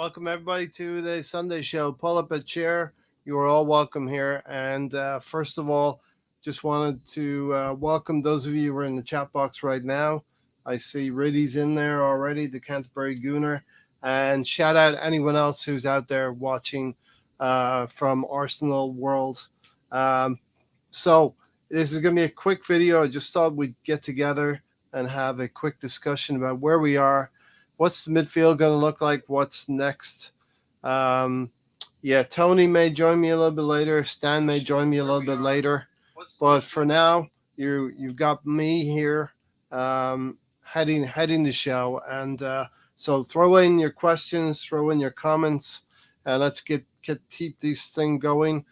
Welcome everybody to the Sunday show. Pull up a chair. You are all welcome here. And first of all, just wanted to welcome those of you who are in the chat box right now. I see Riddy's in there already, the Canterbury Gooner. And shout out anyone else who's out there watching from Arsenal World. So this is going to be a quick video. I just thought we'd get together and have a quick discussion about where we are. What's the midfield going to look like? What's next? Tony may join me a little bit later. Stan may join me a little bit later. But for now, you've got me here heading the show. And so throw in your questions, throw in your comments, and let's keep this thing going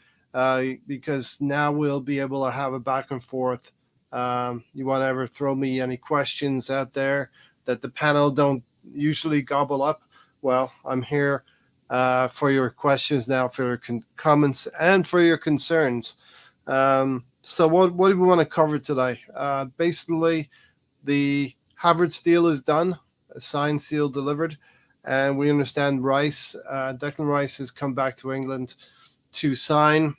because now we'll be able to have a back and forth. You want to ever throw me any questions out there that the panel don't usually gobble up? Well, I'm here for your questions now, for your comments, and for your concerns. So what do we want to cover today? Basically, the Havertz deal is done, a signed, seal, delivered, and we understand Declan Rice has come back to England to sign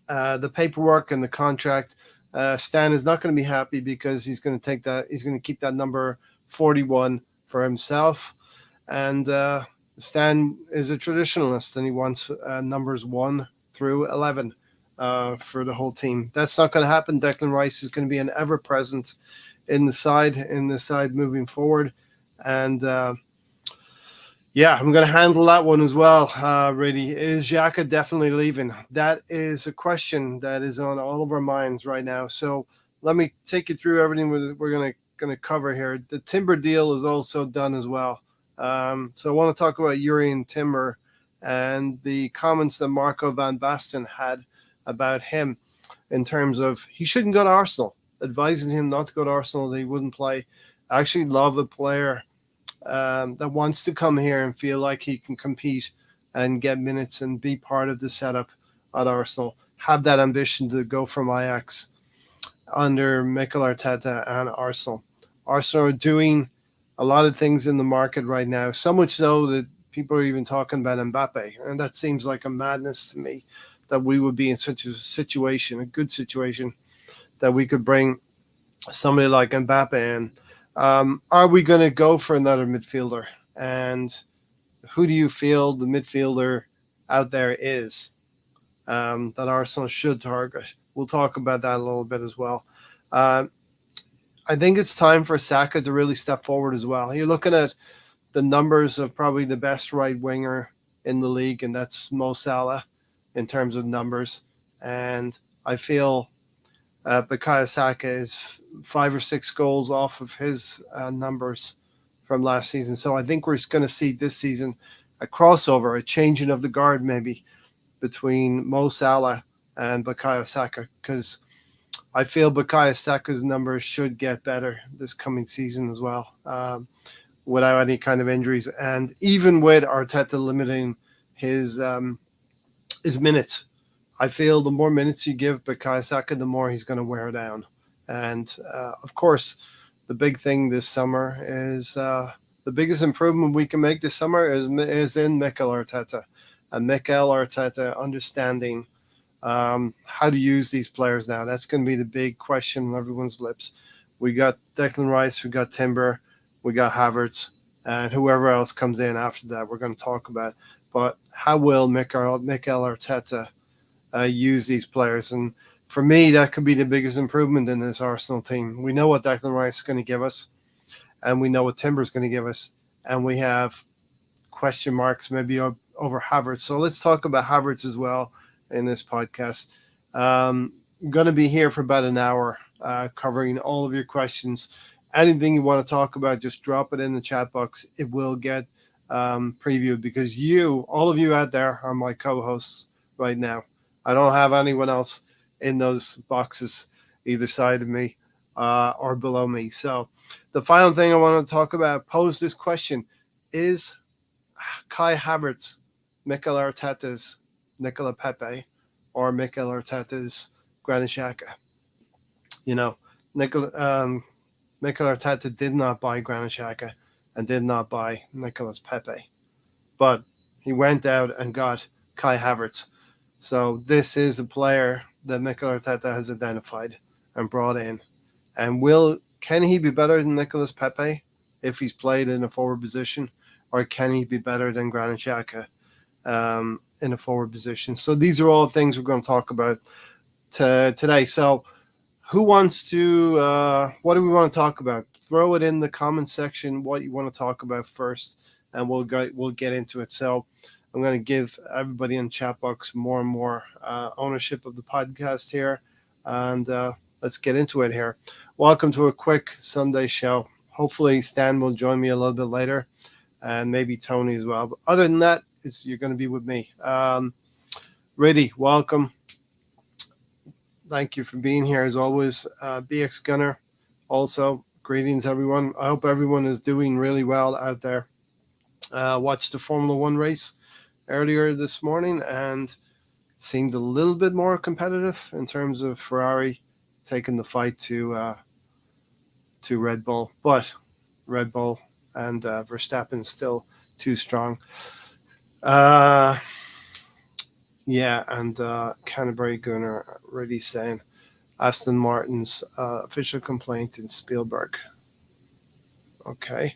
the paperwork and the contract. Stan is not going to be happy because he's going to keep that number 41 for himself, and Stan is a traditionalist and he wants numbers 1 through 11 for the whole team. That's not going to happen. Declan Rice is going to be an ever-present in the side moving forward, and I'm going to handle that one as well. Really, is Xhaka definitely leaving? That is a question that is on all of our minds right now. So let me take you through everything we're going to cover here. The Timber deal is also done as well. So I want to talk about Jurrien Timber and the comments that Marco van Basten had about him in terms of he shouldn't go to Arsenal, advising him not to go to Arsenal, that he wouldn't play. I actually love a player that wants to come here and feel like he can compete and get minutes and be part of the setup at Arsenal, have that ambition to go from Ajax under Mikel Arteta and Arsenal. Arsenal are doing a lot of things in the market right now, so much so that people are even talking about Mbappé, and that seems like a madness to me that we would be in such a situation, a good situation, that we could bring somebody like Mbappé in. Are we going to go for another midfielder? And who do you feel the midfielder out there is that Arsenal should target? We'll talk about that a little bit as well. I think it's time for Saka to really step forward as well. You're looking at the numbers of probably the best right winger in the league, and that's Mo Salah in terms of numbers. And I feel Bukayo Saka is 5 or 6 goals off of his numbers from last season. So I think we're going to see this season a crossover, a changing of the guard maybe between Mo Salah and Bukayo Saka, because I feel Bukayo Saka's numbers should get better this coming season as well, without any kind of injuries. And even with Arteta limiting his minutes, I feel the more minutes you give Bukayo Saka, the more he's going to wear down. And, of course, the big thing this summer is the biggest improvement we can make this summer is in Mikel Arteta. And Mikel Arteta understanding how to use these players now. That's going to be the big question on everyone's lips. We got Declan Rice, we got Timber, we got Havertz, and whoever else comes in after that we're going to talk about. But how will Mikel Arteta use these players? And for me, that could be the biggest improvement in this Arsenal team. We know what Declan Rice is going to give us, and we know what Timber is going to give us, and we have question marks maybe over Havertz. So let's talk about Havertz as well in this podcast. I'm going to be here for about an hour covering all of your questions. Anything you want to talk about, just drop it in the chat box. It will get previewed because all of you out there are my co-hosts right now. I don't have anyone else in those boxes either side of me or below me. So the final thing I want to talk about, pose this question: is Kai Havertz Mikel Arteta's Nicola Pepe or Mikel Arteta's Granit Xhaka? Mikel Arteta did not buy Granit Xhaka and did not buy Nicolas Pepe. but he went out and got Kai Havertz. So this is a player that Mikel Arteta has identified and brought in. And can he be better than Nicolas Pepe if he's played in a forward position, or can he be better than Granit Xhaka in a forward position? So these are all things we're going to talk about today. So who wants to? What do we want to talk about? Throw it in the comment section what you want to talk about first, and we'll get into it. So I'm going to give everybody in the chat box more and more ownership of the podcast here, and let's get into it here. Welcome to a quick Sunday show. Hopefully Stan will join me a little bit later, and maybe Tony as well. But other than that, you're going to be with me. Riddy, welcome. Thank you for being here as always. BX Gunner, also greetings everyone. I hope everyone is doing really well out there. Watched the Formula One race earlier this morning, and it seemed a little bit more competitive in terms of Ferrari taking the fight to Red Bull, but Red Bull and Verstappen still too strong. And Canterbury Gunner already saying Aston Martin's official complaint in Spielberg. Okay.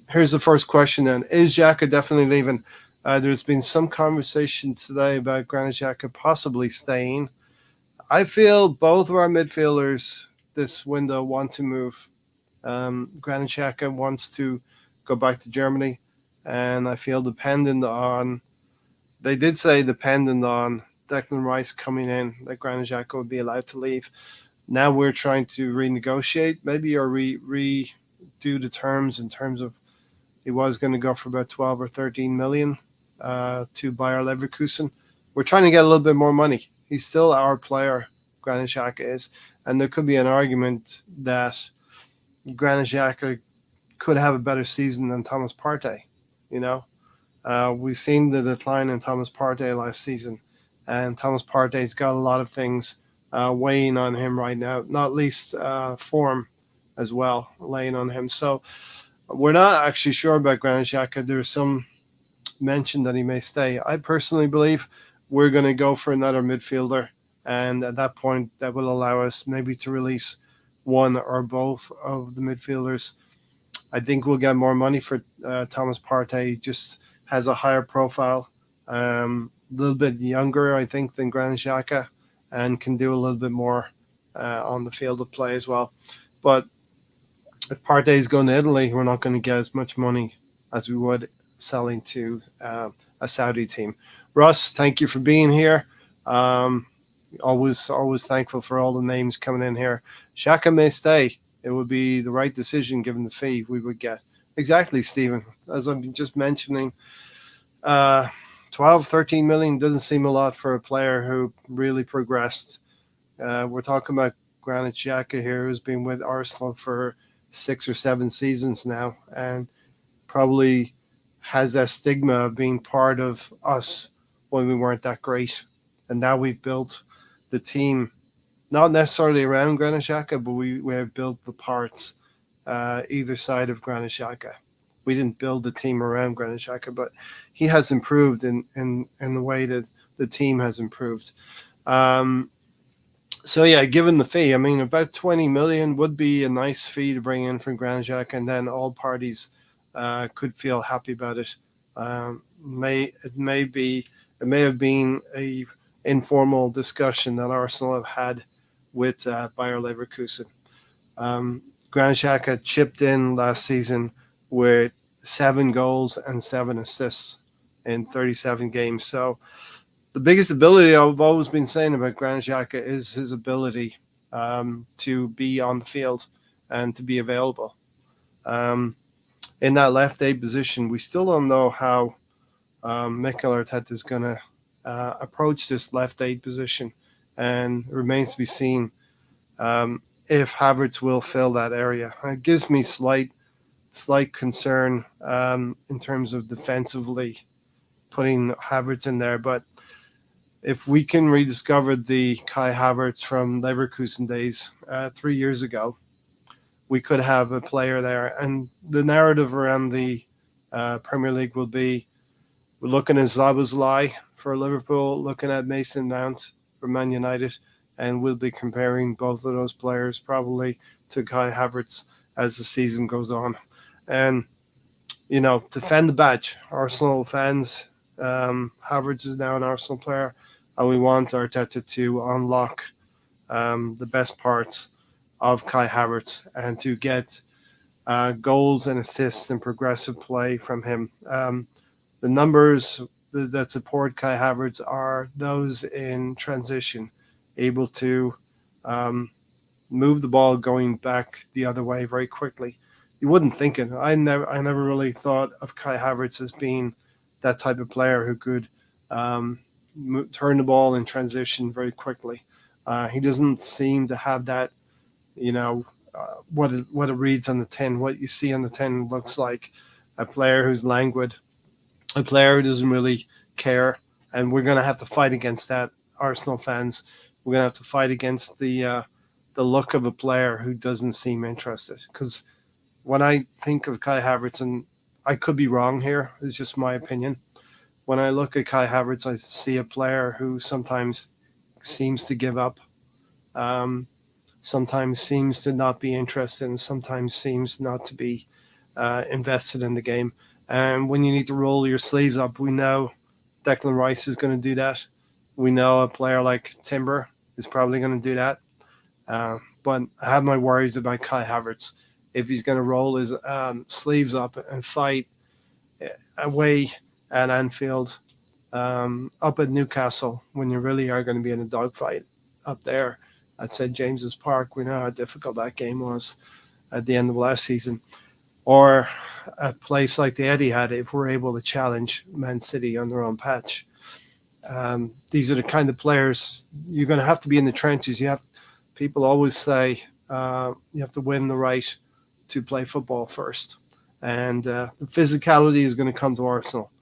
Here's the first question then. Is Xhaka definitely leaving? There's been some conversation today about Granit Xhaka possibly staying. I feel both of our midfielders this window want to move. Granit Xhaka wants to go back to Germany, and I feel dependent on Declan Rice coming in, that Granit Xhaka would be allowed to leave. Now we're trying to renegotiate, maybe, or redo the terms in terms of he was going to go for about 12 or 13 million to Bayer Leverkusen. We're trying to get a little bit more money. He's still our player, Granit Xhaka is, and there could be an argument that Granit Xhaka could have a better season than Thomas Partey, you know. We've seen the decline in Thomas Partey last season, and Thomas Partey's got a lot of things weighing on him right now, not least form as well, laying on him. So we're not actually sure about Granit Xhaka. There's some mention that he may stay. I personally believe we're going to go for another midfielder, and at that point, that will allow us maybe to release one or both of the midfielders. I think we'll get more money for Thomas Partey. He just has a higher profile, a little bit younger, I think, than Granit Xhaka, and can do a little bit more on the field of play as well. But if Partey is going to Italy, we're not going to get as much money as we would selling to a Saudi team. Russ, thank you for being here. Always thankful for all the names coming in here. Xhaka may stay. It would be the right decision given the fee we would get. Exactly, Stephen. As I'm just mentioning, 12, 13 million doesn't seem a lot for a player who really progressed. We're talking about Granit Xhaka here, who's been with Arsenal for 6 or 7 seasons now, and probably has that stigma of being part of us when we weren't that great. And now we've built the team, not necessarily around Granit Xhaka, but we have built the parts either side of Granit Xhaka. We didn't build the team around Granit Xhaka, but he has improved in the way that the team has improved. So yeah, given the fee, I mean, about 20 million would be a nice fee to bring in from Granit Xhaka, and then all parties could feel happy about it. It may have been a informal discussion that Arsenal have had with Bayer Leverkusen. Granit Xhaka chipped in last season with 7 goals and 7 assists in 37 games. So the biggest ability I've always been saying about Granit Xhaka is his ability to be on the field and to be available. In that left A position, we still don't know how Mikel Arteta is going to approach this left A position, and it remains to be seen if Havertz will fill that area. It gives me slight concern in terms of defensively putting Havertz in there, but if we can rediscover the Kai Havertz from Leverkusen days 3 years ago, we could have a player there. And the narrative around the Premier League will be We're looking at Szoboszlai for Liverpool, looking at Mason Mount for Man United, and we'll be comparing both of those players probably to Kai Havertz as the season goes on. And, defend the badge. Arsenal fans, Havertz is now an Arsenal player, and we want Arteta to unlock the best parts of Kai Havertz and to get goals and assists and progressive play from him. The numbers that support Kai Havertz are those in transition, able to move the ball going back the other way very quickly. You wouldn't think it. I never really thought of Kai Havertz as being that type of player who could turn the ball in transition very quickly. He doesn't seem to have that, what it reads on the tin. What you see on the tin looks like a player who's languid, a player who doesn't really care, and we're going to have to fight against that, Arsenal fans. We're going to have to fight against the look of a player who doesn't seem interested. Because when I think of Kai Havertz, and I could be wrong here, it's just my opinion. When I look at Kai Havertz, I see a player who sometimes seems to give up, sometimes seems to not be interested, and sometimes seems not to be invested in the game. And when you need to roll your sleeves up, we know Declan Rice is going to do that. We know a player like Timber is probably going to do that. But I have my worries about Kai Havertz. If he's going to roll his sleeves up and fight away at Anfield, up at Newcastle, when you really are going to be in a dogfight up there at St. James's Park. We know how difficult that game was at the end of last season. Or a place like the Etihad, if we're able to challenge Man City on their own patch. These are the kind of players you're going to have to be in the trenches. People always say you have to win the right to play football first, and the physicality is going to come to Arsenal.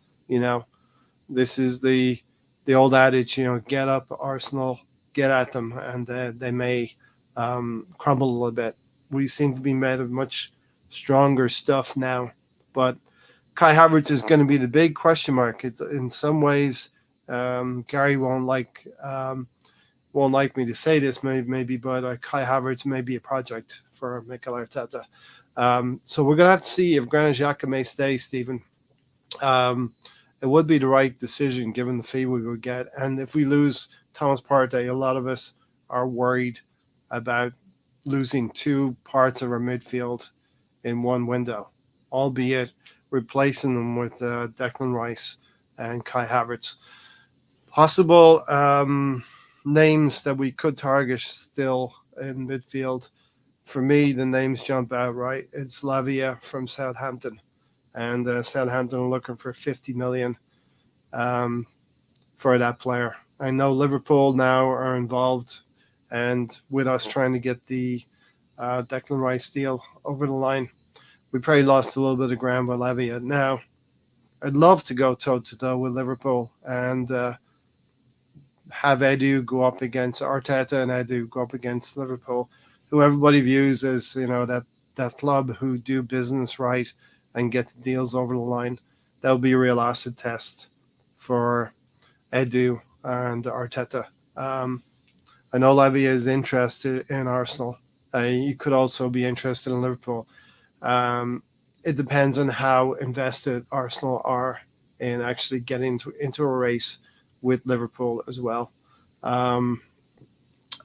This is the old adage. Get up, Arsenal, get at them, and they may crumble a little bit. We seem to be made of much stronger stuff now, but Kai Havertz is going to be the big question mark. It's in some ways, Gary won't like me to say this, maybe, but Kai Havertz may be a project for Mikel Arteta. So we're going to have to see if Granit Xhaka may stay, Stephen. It would be the right decision given the fee we would get, and if we lose Thomas Partey, a lot of us are worried about losing two parts of our midfield in one window, albeit replacing them with Declan Rice and Kai Havertz. Possible names that we could target still in midfield. For me, the names jump out, right? It's Lavia from Southampton, and Southampton are looking for 50 million for that player. I know Liverpool now are involved, and with us trying to get the Declan Rice deal over the line, we probably lost a little bit of ground with Lavia. Now, I'd love to go toe-to-toe with Liverpool and have Edu go up against Arteta and Edu go up against Liverpool, who everybody views as, that club who do business right and get the deals over the line. That would be a real acid test for Edu and Arteta. I know Lavia is interested in Arsenal. He could also be interested in Liverpool. It depends on how invested Arsenal are in actually getting into a race with Liverpool as well. Other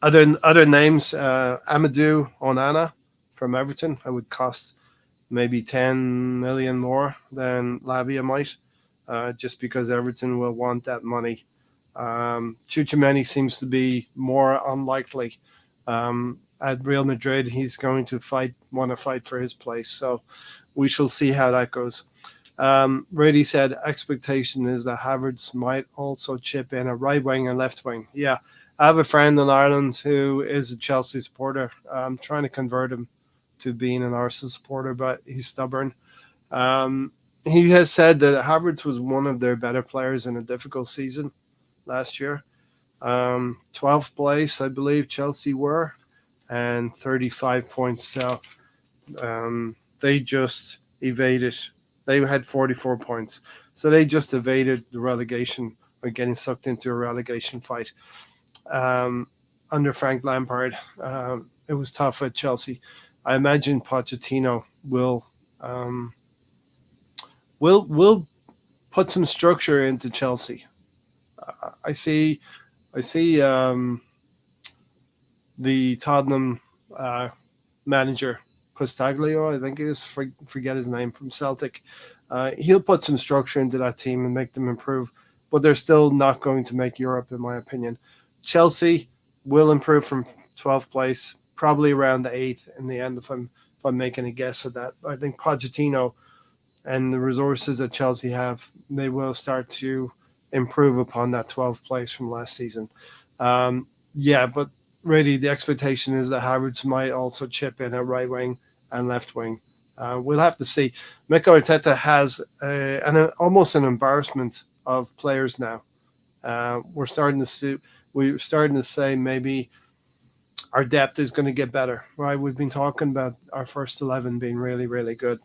names, Amadou Onana from Everton, I would cost maybe 10 million more than Lavia might, just because Everton will want that money. Tchouameni seems to be more unlikely. At Real Madrid, he's going to want to fight for his place. So we shall see how that goes. Brady said expectation is that Havertz might also chip in a right wing and left wing. Yeah, I have a friend in Ireland who is a Chelsea supporter. I'm trying to convert him to being an Arsenal supporter, but he's stubborn. He has said that Havertz was one of their better players in a difficult season last year. 12th place, I believe, Chelsea were, and 35 points. So they just evaded They had 44 points. So they just evaded the relegation or getting sucked into a relegation fight. Under Frank Lampard, it was tough at Chelsea. I imagine Pochettino um, will put some structure into Chelsea. I see the Tottenham manager Postaglio, I think it is, forget his name, from Celtic. He'll put some structure into that team and make them improve, but they're still not going to make Europe, in my opinion. Chelsea will improve from 12th place, probably around the 8th in the end, if I'm making a guess at that. I think Pochettino and the resources that Chelsea have, they will start to improve upon that 12th place from last season. Yeah, but really the expectation is that Havertz might also chip in at right wing and left wing. We'll have to see. Mikel Arteta has almost an embarrassment of players now. We're starting to say maybe our depth is going to get better, right? We've been talking about our first 11 being really, really good.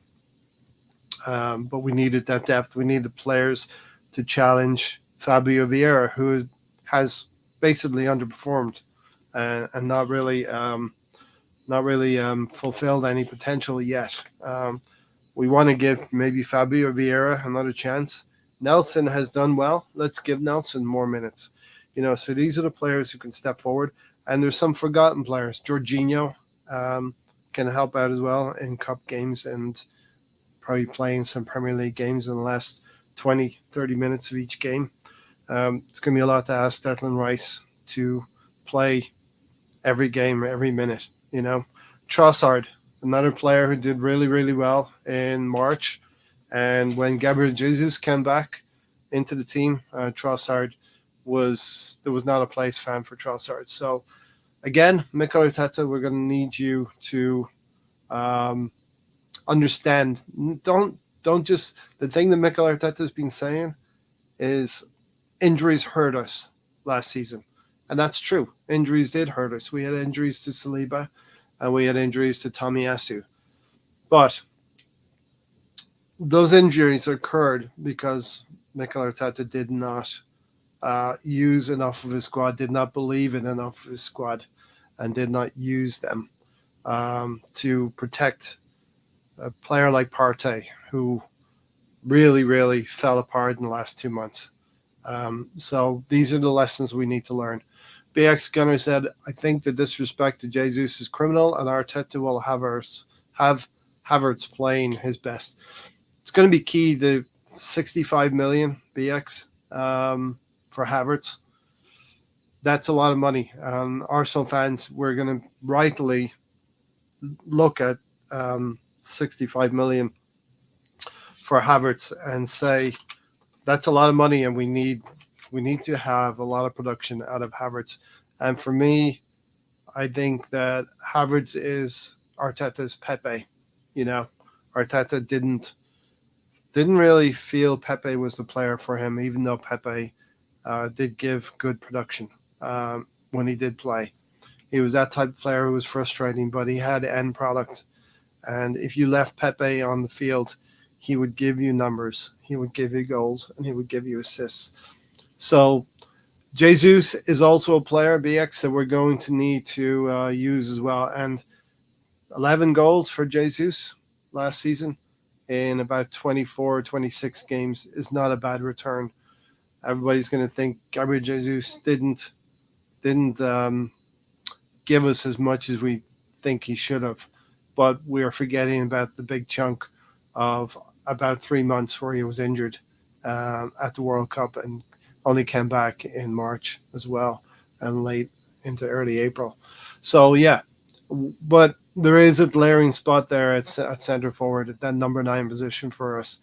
But we needed that depth. We need the players to challenge Fabio Vieira, who has basically underperformed and not really fulfilled any potential yet. We want to give maybe Fabio Vieira another chance. Nelson has done well. Let's give Nelson more minutes. So these are the players who can step forward. And there's some forgotten players. Jorginho can help out as well in cup games and probably playing some Premier League games in the last 20, 30 minutes of each game. It's going to be a lot to ask Declan Rice to play every game, every minute. Trossard, another player who did really, really well in March. And when Gabriel Jesus came back into the team, Trossard there was not a place found for Trossard. So again, Mikel Arteta, we're going to need you to understand. Don't just, the thing that Mikel Arteta has been saying is injuries hurt us last season. And that's true. Injuries did hurt us. We had injuries to Saliba and we had injuries to Tomiyasu. But those injuries occurred because Mikel Arteta did not use enough of his squad, did not believe in enough of his squad, and did not use them to protect a player like Partey, who really, really fell apart in the last 2 months. So these are the lessons we need to learn. BX Gunner said, I think the disrespect to Jesus is criminal and Arteta will have Havertz playing his best. It's going to be key, the 65 million BX for Havertz. That's a lot of money. Arsenal fans, we're going to rightly look at 65 million for Havertz and say that's a lot of money and we need to have a lot of production out of Havertz. And for me, I think that Havertz is Arteta's Pepe. Arteta didn't really feel Pepe was the player for him, even though Pepe did give good production when he did play. He was that type of player who was frustrating, but he had end product. And if you left Pepe on the field, he would give you numbers, he would give you goals, and he would give you assists. So Jesus is also a player, BX, that we're going to need to use as well. And 11 goals for Jesus last season in about 24, 26 games is not a bad return. Everybody's going to think Gabriel Jesus didn't give us as much as we think he should have. But we are forgetting about the big chunk of about 3 months where he was injured at the World Cup and only came back in March as well and late into early April. So, yeah, but there is a glaring spot there at centre forward at that number 9 position for us.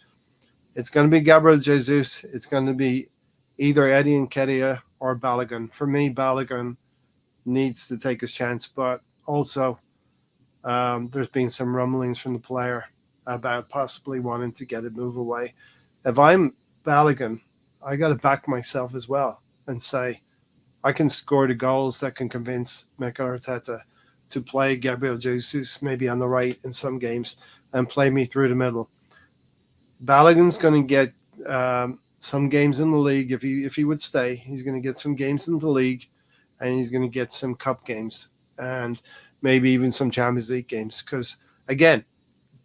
It's going to be Gabriel Jesus. It's going to be either Eddie Nketiah or Balogun. For me, Balogun needs to take his chance, but also there's been some rumblings from the player about possibly wanting to get a move away. If I'm Balogun, I got to back myself as well and say I can score the goals that can convince Mikel Arteta to play Gabriel Jesus maybe on the right in some games and play me through the middle. Balogun's going to get some games in the league. If he would stay, he's going to get some games in the league, and he's going to get some cup games, and maybe even some Champions League games. Because again,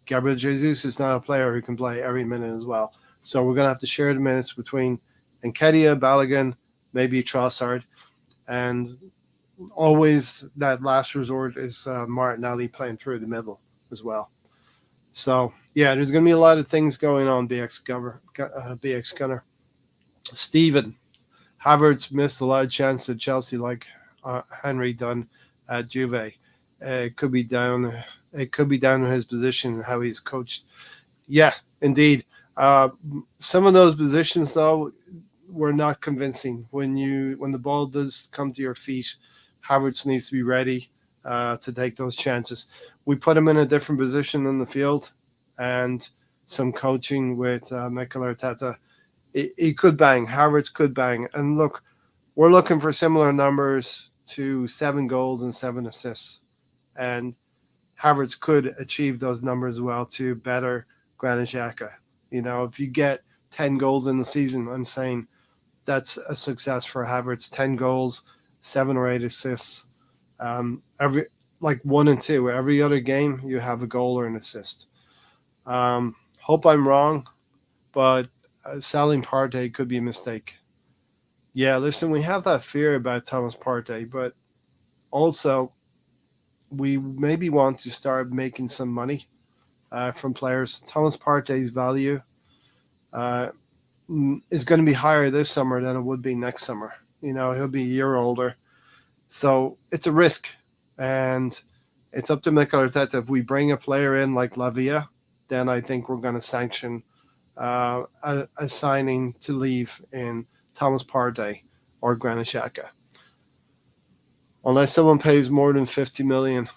Gabriel Jesus is not a player who can play every minute as well. So we're going to have to share the minutes between Nketiah, Balogun, maybe Trossard, and always that last resort is Martinelli playing through the middle as well. So yeah, there's going to be a lot of things going on. BX Gunner, Steven Havertz missed a lot of chances at Chelsea, like Henry done at Juve. It could be down. It could be down to his position and how he's coached. Yeah, indeed. Some of those positions, though, were not convincing. When the ball does come to your feet, Havertz needs to be ready to take those chances. We put him in a different position in the field, and some coaching with Mikel Arteta. He could bang. Havertz could bang. And look, we're looking for similar numbers to 7 goals and 7 assists. And Havertz could achieve those numbers well to better Granit Xhaka. If you get 10 goals in the season, I'm saying that's a success for Havertz. 10 goals, 7 or 8 assists. Every 1 and 2. Every other game, you have a goal or an assist. Hope I'm wrong, but selling Partey could be a mistake. Yeah, listen, we have that fear about Thomas Partey, but also we maybe want to start making some money from players. Thomas Partey's value is going to be higher this summer than it would be next summer. He'll be a year older. So it's a risk. And it's up to Mikel Arteta. If we bring a player in like Lavia, then I think we're going to sanction a signing to leave in Thomas Partey or Granit Xhaka, unless someone pays more than 50 million.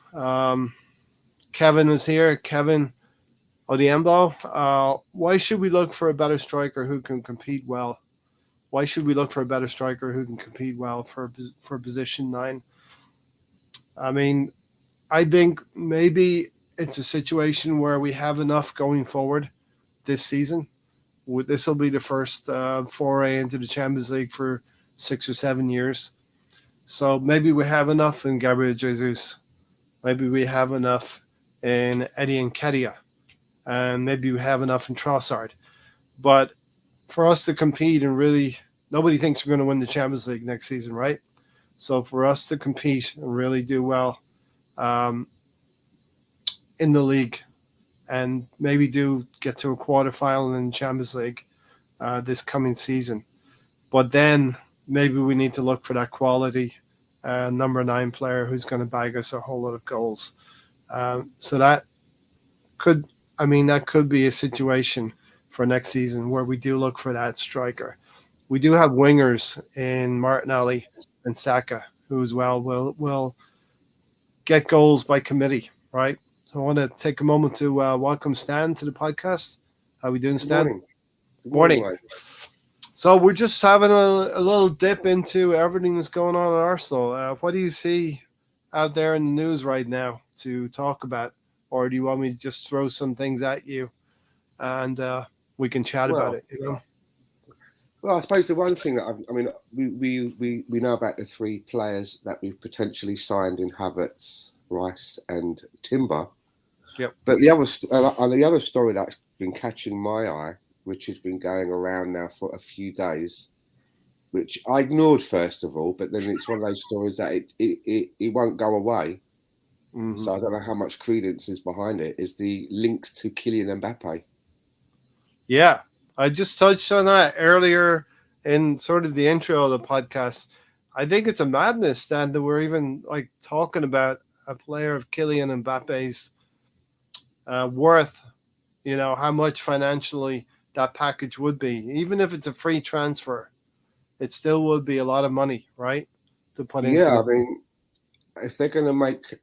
Kevin is here. Kevin Odiembo. Why should we look for a better striker who can compete well? Why should we look for a better striker who can compete well for position 9? I mean, I think maybe it's a situation where we have enough going forward this season. This will be the first foray into the Champions League for 6 or 7 years. So maybe we have enough in Gabriel Jesus. Maybe we have enough in Eddie Nketiah. And maybe we have enough in Trossard. But for us to compete and really, nobody thinks we're going to win the Champions League next season, right? So for us to compete and really do well in the league, and maybe do get to a quarterfinal in the Champions League this coming season. But then maybe we need to look for that quality number 9 player who's going to bag us a whole lot of goals. So that could be a situation for next season where we do look for that striker. We do have wingers in Martinelli and Saka, who as well will get goals by committee, right? So I want to take a moment to welcome Stan to the podcast. How are we doing, Stan? Good morning. Morning. So we're just having a little dip into everything that's going on at Arsenal. What do you see out there in the news right now to talk about? Or do you want me to just throw some things at you and we can chat about it? Well, I suppose the one thing that we know about the 3 players that we've potentially signed in Havertz, Rice, and Timber. Yep. But the other story that's been catching my eye, which has been going around now for a few days, which I ignored first of all, but then it's one of those stories that it won't go away. Mm-hmm. So I don't know how much credence is behind it, is the links to Kylian Mbappé. Yeah, I just touched on that earlier in sort of the intro of the podcast. I think it's a madness, Stan, that we're even talking about a player of Kylian Mbappe's worth, how much financially that package would be. Even if it's a free transfer, it still would be a lot of money, right? To put into I mean, if they're going to make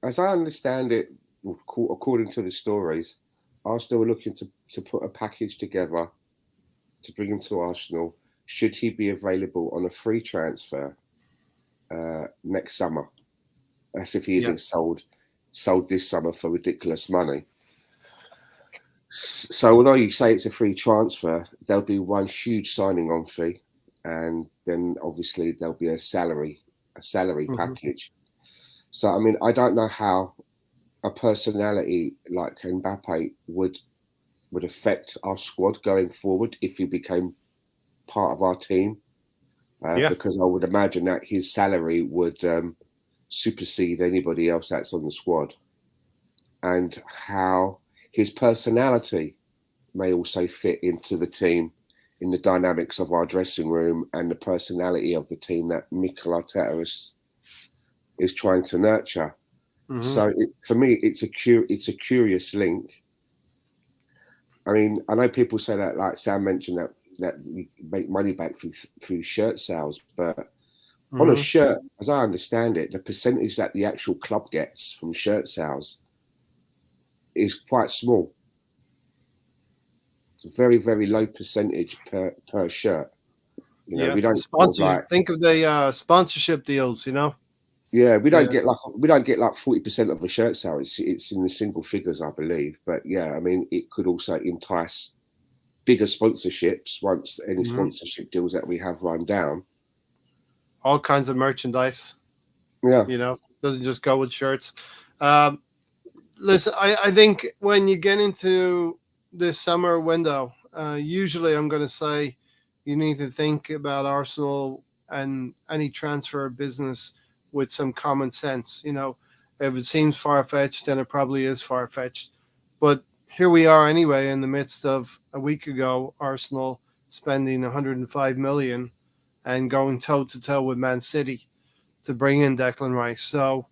as I understand it, according to the stories, Arsenal are looking to put a package together to bring him to Arsenal. Should he be available on a free transfer next summer? As if he isn't sold this summer for ridiculous money. So although you say it's a free transfer, there'll be one huge signing on fee, and then obviously there'll be a salary Hmm. package. So I mean, I don't know how a personality like Mbappe would affect our squad going forward if he became part of our team, Yeah. because I would imagine that his salary would supersede anybody else that's on the squad, and how his personality may also fit into the team in the dynamics of our dressing room and the personality of the team that Mikel Arteta is trying to nurture. Hmm. So for me, it's a curious link. I mean, I know people say that, like Sam mentioned, that we make money back through shirt sales, but on a Hmm. shirt, as I understand it, the percentage that the actual club gets from shirt sales is quite small. It's a very, very low percentage per shirt. You know, Yeah. we don't sort of Sponsorship. like, Think of the sponsorship deals. You know. yeah, The, we don't get like 40% of a shirt sale. It's in the single figures, I believe. But yeah, I mean, it could also entice bigger sponsorships once any mhm. sponsorship deals that we have run down. All kinds of merchandise. Yeah, You know, doesn't just go with shirts. Um, Listen, I think when you get into this summer window, usually I'm going to say you need to think about Arsenal and any transfer business with some common sense. You know, if it seems far fetched, then it probably is far fetched. But here we are anyway, in the midst of a week ago, Arsenal spending 105 million and going toe to toe with Man City to bring in Declan Rice. So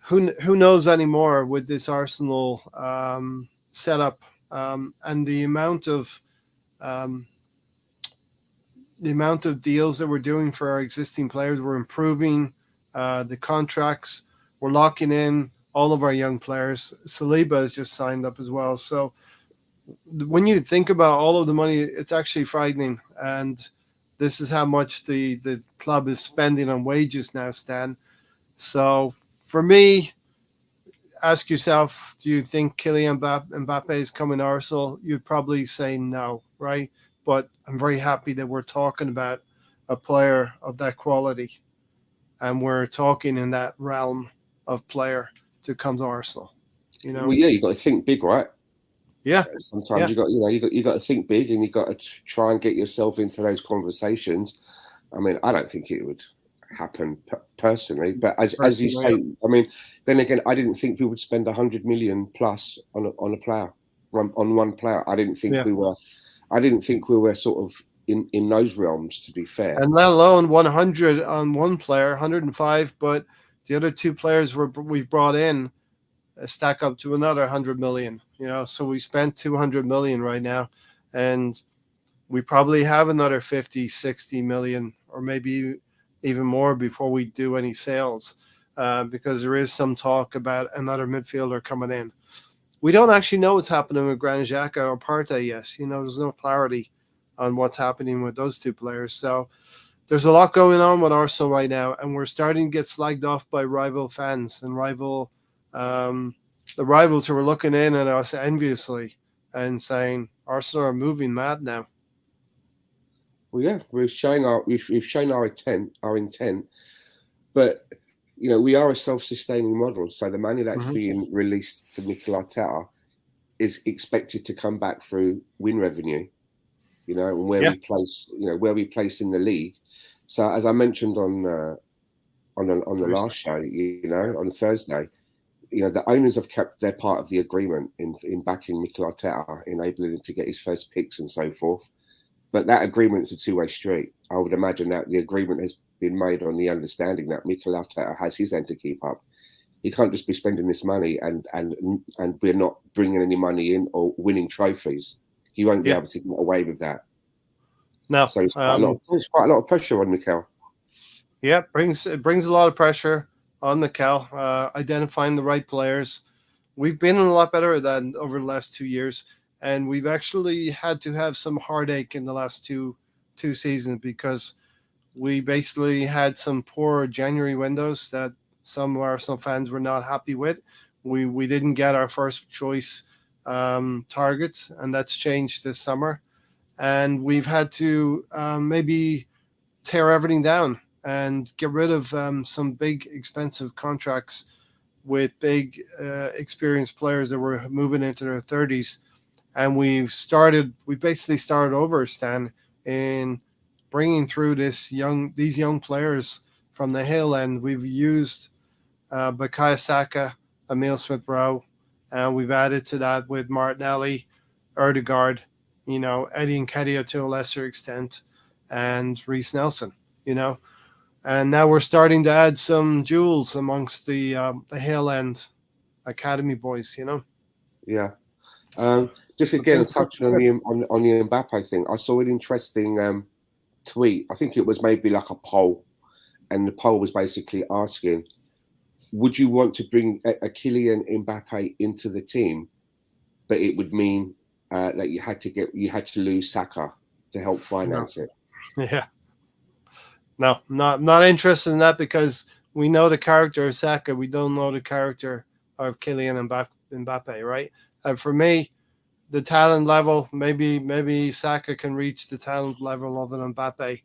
who knows anymore with this Arsenal setup, and um, the amount of deals that we're doing for our existing players. We're improving the contracts. We're locking in all of our young players. Saliba has just signed up as well. So when you think about all of the money, it's actually frightening. And this is how much the club is spending on wages now, Stan. So for me, ask yourself, do you think Kylian Mbappe is coming to Arsenal? You'd probably say no, right? But I'm very happy that we're talking about a player of that quality, and we're talking in that realm of player to come to Arsenal. You know? well, yeah, you got to think big, right? Yeah, Sometimes yeah, you got to think big, and you got to try and get yourself into those conversations. I mean, I don't think it would happen personally, but as you say, personally, I mean, then again, I didn't think we would spend 100 million plus on a player, on one player. yeah. I didn't think we were sort of in those realms. To be fair, And let alone 100 on one player, 105, but the other two players we've brought in stack up to another 100 million. You know, so we spent 200 million right now, and we probably have another 50, 60 million, or maybe even more before we do any sales, because there is some talk about another midfielder coming in. We don't actually know what's happening with Granit Xhaka or Partey yet. You know, there's no clarity on what's happening with those two players. So there's a lot going on with Arsenal right now, and we're starting to get slagged off by rival fans and um, the rivals who are looking in at us enviously and saying Arsenal are moving mad now. well, yeah, we've shown our intent, but we are a self-sustaining model. So the money that's Mm-hmm. being released to Mikel Arteta is expected to come back through win revenue, and Yeah, where we place in the league. So as I mentioned on the last Thursday. show, on Thursday, the owners have kept their part of the agreement in backing Mikel Arteta, enabling him to get his first picks and so forth. But that agreement's a two-way street. I would imagine that the agreement has been made on the understanding that Mikel Arteta has his end to keep up. He can't just be spending this money and we're not bringing any money in or winning trophies. He won't be Yeah, able to get away with that. no, So it's quite a lot of pressure on Mikel. yeah, it brings a lot of pressure on the Cal, identifying the right players. We've been a lot better than over the last 2 years, and we've actually had to have some heartache in the last two seasons because we basically had some poor January windows that some Arsenal fans were not happy with. We didn't get our first choice targets, and that's changed this summer. And we've had to maybe tear everything down and get rid of some big expensive contracts with big experienced players that were moving into their 30s. And we basically started over, Stan, in bringing through these young players from the hill. And we've used Bukayo Saka, Emil Smith Rowe, and we've added to that with Martinelli, Erdegaard, Eddie Nketiah to a lesser extent, and Reece Nelson, and now we're starting to add some jewels amongst the hill end academy boys, Yeah. Just again, touching on the Mbappe thing, I saw an interesting tweet. I think it was maybe like a poll, and the poll was basically asking, would you want to bring a Kylian Mbappe into the team, but it would mean that you had to lose Saka to help finance it? Yeah. No, not interested in that, because we know the character of Saka. We don't know the character of Kylian Mbappe, right? And for me, the talent level, maybe Saka can reach the talent level of an Mbappe,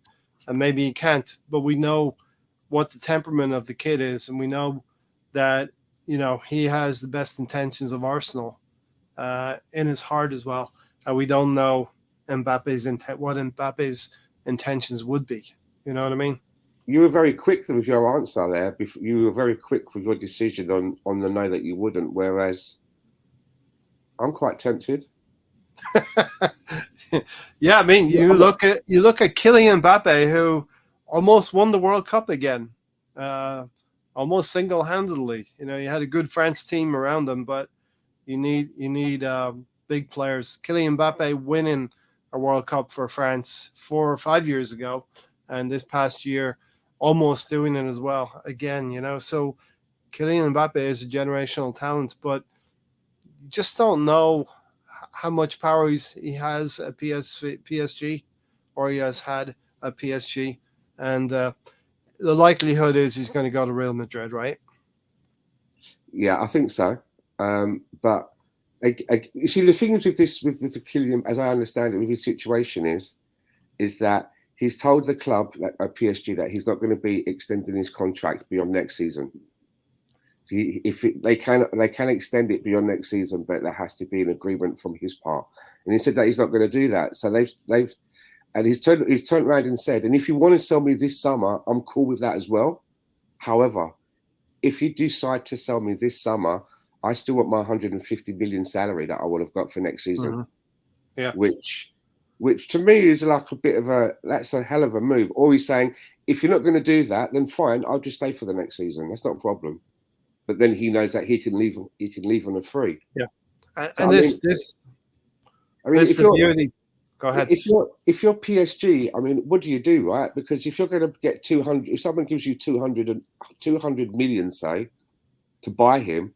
and maybe he can't. But we know what the temperament of the kid is, and we know that he has the best intentions of Arsenal in his heart as well. And we don't know what Mbappe's intentions would be. You know what I mean? You were very quick with your answer there. You were very quick with your decision on the no that you wouldn't, whereas I'm quite tempted. Yeah, I mean, you look at Kylian Mbappe, who almost won the World Cup again, almost single-handedly. He had a good France team around him, but you need big players. Kylian Mbappe winning a World Cup for France 4 or 5 years ago, and this past year almost doing it as well again. So Kylian Mbappe is a generational talent, but you just don't know how much power he has at PSG, or he has had at PSG, and the likelihood is he's going to go to Real Madrid, right? Yeah, I think so. But you see, the thing with the Kylian, as I understand it, with his situation is that he's told the club at PSG that he's not going to be extending his contract beyond next season. They can extend it beyond next season, but there has to be an agreement from his part. And he said that he's not going to do that. So he's turned around and said, and if you want to sell me this summer, I'm cool with that as well. However, if you decide to sell me this summer, I still want my 150 million salary that I would have got for next season. Mm-hmm. Yeah. Which to me is like that's a hell of a move. Or he's saying, if you're not going to do that, then fine, I'll just stay for the next season. That's not a problem. But then he knows that he can leave on a free. Yeah. So, this if the beauty. Go ahead. If you're PSG, I mean, what do you do, right? Because if you're going to get 200, if someone gives you 200 million, say, to buy him,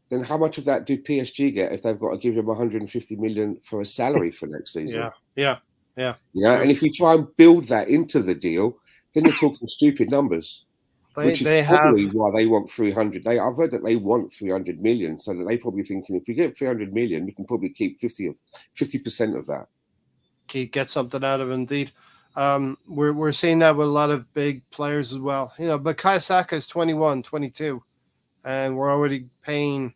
then how much of that do PSG get if they've got to give him 150 million for a salary for next season? Yeah. And if you try and build that into the deal, then you're talking stupid numbers. Which is probably why they want 300. I've heard that they want 300 million, so that they probably thinking if we get 300 million, we can probably keep 50% of that. Get something out of it, indeed. We're seeing that with a lot of big players as well. But Kai Saka is 21, 22, and we're already paying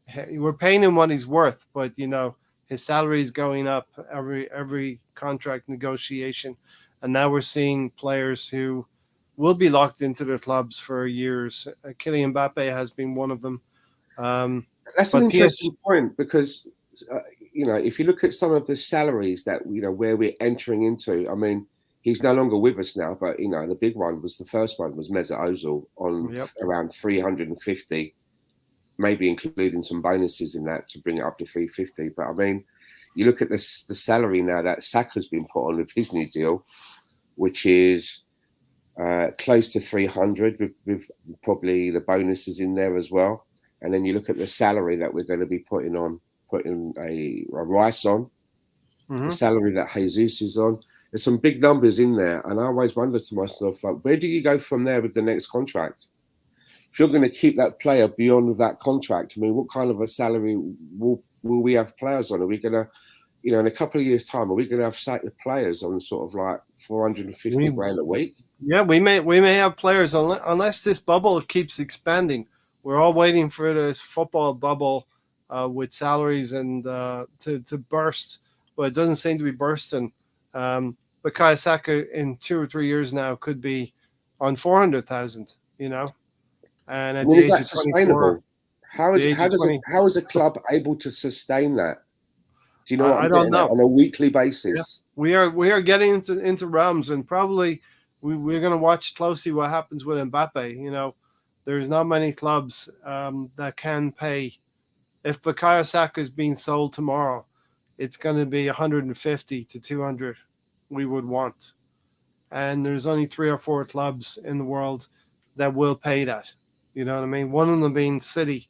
him what he's worth. But his salary is going up every contract negotiation, and now we're seeing players who will be locked into their clubs for years. Kylian Mbappe has been one of them. That's an interesting point, because if you look at some of the salaries that where we're entering into, I mean, he's no longer with us now, but the big one was the first one was Mesut Ozil on around 350, maybe including some bonuses in that to bring it up to 350. But I mean, you look at the salary now that Saka's been put on with his new deal, which is close to 300 with probably the bonuses in there as well. And then you look at the salary that we're going to be putting a Rice on, the salary that Jesus is on. There's some big numbers in there. And I always wonder to myself, like, where do you go from there with the next contract? If you're going to keep that player beyond that contract, I mean, what kind of a salary will will we have players on? Are we going to, in a couple of years' time, are we going to have sacked players on sort of like 450 grand a week? Yeah, we may have players unless this bubble keeps expanding. We're all waiting for this football bubble with salaries and to burst, but it doesn't seem to be bursting. But Kai Saka in 2 or 3 years now could be on 400,000. And I at mean, the is age that of 24, sustainable? How the is age of 20, how is a club able to sustain that? Do you know what I I'm don't getting at? know. On a weekly Yeah, basis? we are getting into realms, and probably we're going to watch closely what happens with Mbappe. There's not many clubs that can pay. If Bukayo Saka is being sold tomorrow, it's going to be 150 to 200 we would want, and there's only 3 or 4 clubs in the world that will pay that. You know what I mean? One of them being City,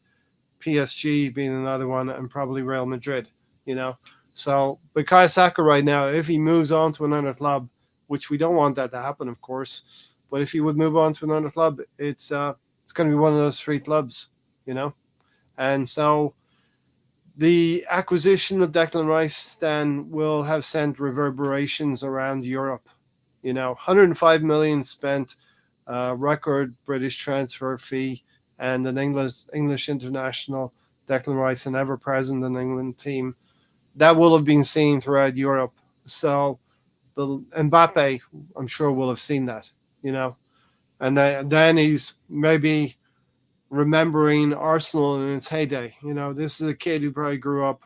PSG being another one, and probably Real Madrid. You know, so Bukayo Saka right now, if he moves on to another club, which we don't want that to happen, of course, but if he would move on to another club, it's going to be one of those 3 clubs. You know, and so the acquisition of Declan Rice then will have sent reverberations around Europe. 105 million spent, record British transfer fee, and an English international, Declan Rice, an ever present in England team that will have been seen throughout Europe. So the Mbappe, I'm sure, will have seen that. And then he's maybe remembering Arsenal in its heyday. This is a kid who probably grew up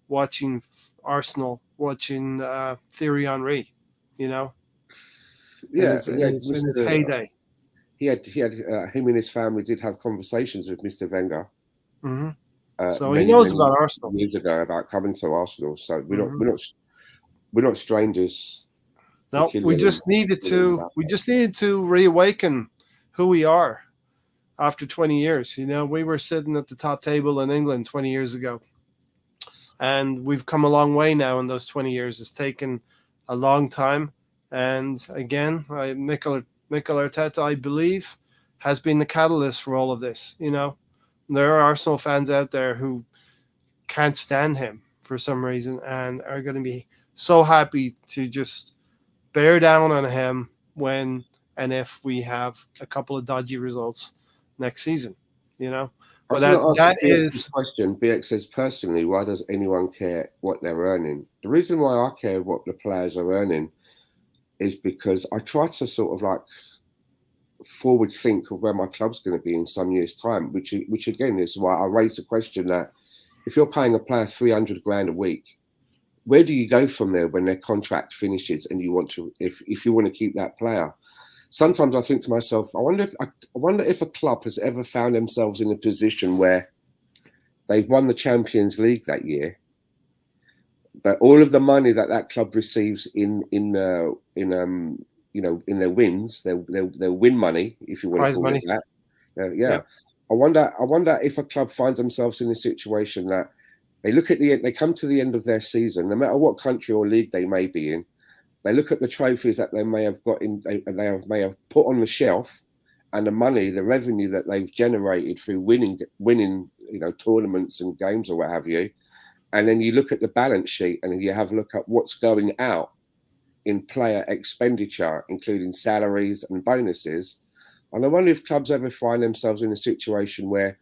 watching Arsenal, watching Thierry Henry. You know, in Yeah, his heyday. He had him and his family did have conversations with Mr. Wenger. Mm-hmm. So he Many, knows many about Arsenal years ago about coming to Arsenal. So Mm-hmm. we're not strangers. No, we just needed to reawaken who we are after 20 years. We were sitting at the top table in England 20 years ago, and we've come a long way now in those 20 years. It's taken a long time, and again, Mikel Arteta, I believe, has been the catalyst for all of this. There are Arsenal fans out there who can't stand him for some reason and are going to be so happy to just bear down on him when and if we have a couple of dodgy results next season. I But was going to ask that BX is question. BX says, personally, why does anyone care what they're earning? The reason why I care what the players are earning is because I try to sort of like forward think of where my club's going to be in some years' time, which again is why I raised the question that if you're paying a player 300 grand a week, where do you go from there when their contract finishes and you want to, if you want to keep that player? Sometimes I think to myself, I wonder if a club has ever found themselves in a position where they've won the Champions League that year, but all of the money that club receives in their wins, their win money, if you want prize to call money. it that. Yeah. Yep. I wonder if a club finds themselves in a situation that they come to the end of their season, no matter what country or league they may be in. They look at the trophies that they may have got may have put on the shelf, and the money, the revenue that they've generated through winning, tournaments and games or what have you. And then you look at the balance sheet and you have a look at what's going out in player expenditure, including salaries and bonuses. And I wonder if clubs ever find themselves in a situation where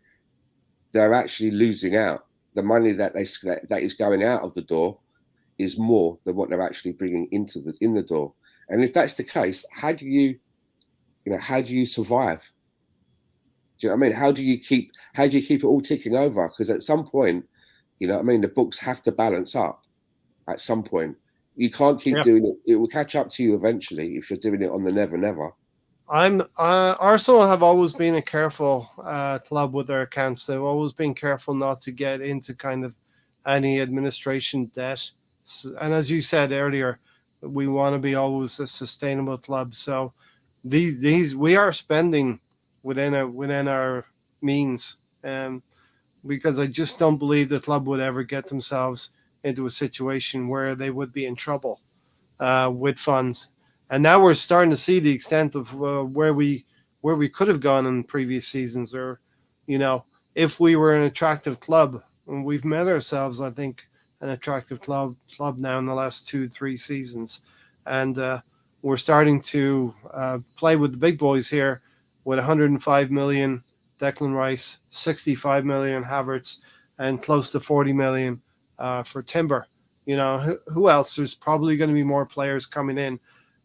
they're actually losing out. The money that is going out of the door is more than what they're actually bringing in the door. And if that's the case, how do you survive? Do you know what I mean? How do you keep it all ticking over? Because at some point, the books have to balance up at some point. You can't keep doing it. It will catch up to you eventually if you're doing it on the never, never. Arsenal have always been a careful club with their accounts. They've always been careful not to get into kind of any administration debt. And as you said earlier, we want to be always a sustainable club. So these we are spending within our means, because I just don't believe the club would ever get themselves into a situation where they would be in trouble with funds. And now we're starting to see the extent of where we could have gone in previous seasons, or if we were an attractive club And we've made ourselves, I think, an attractive club now in the last 2-3 seasons, and we're starting to play with the big boys here, with 105 million Declan Rice, 65 million Havertz, and close to 40 million for Timber. You know, who else? There's probably going to be more players coming in.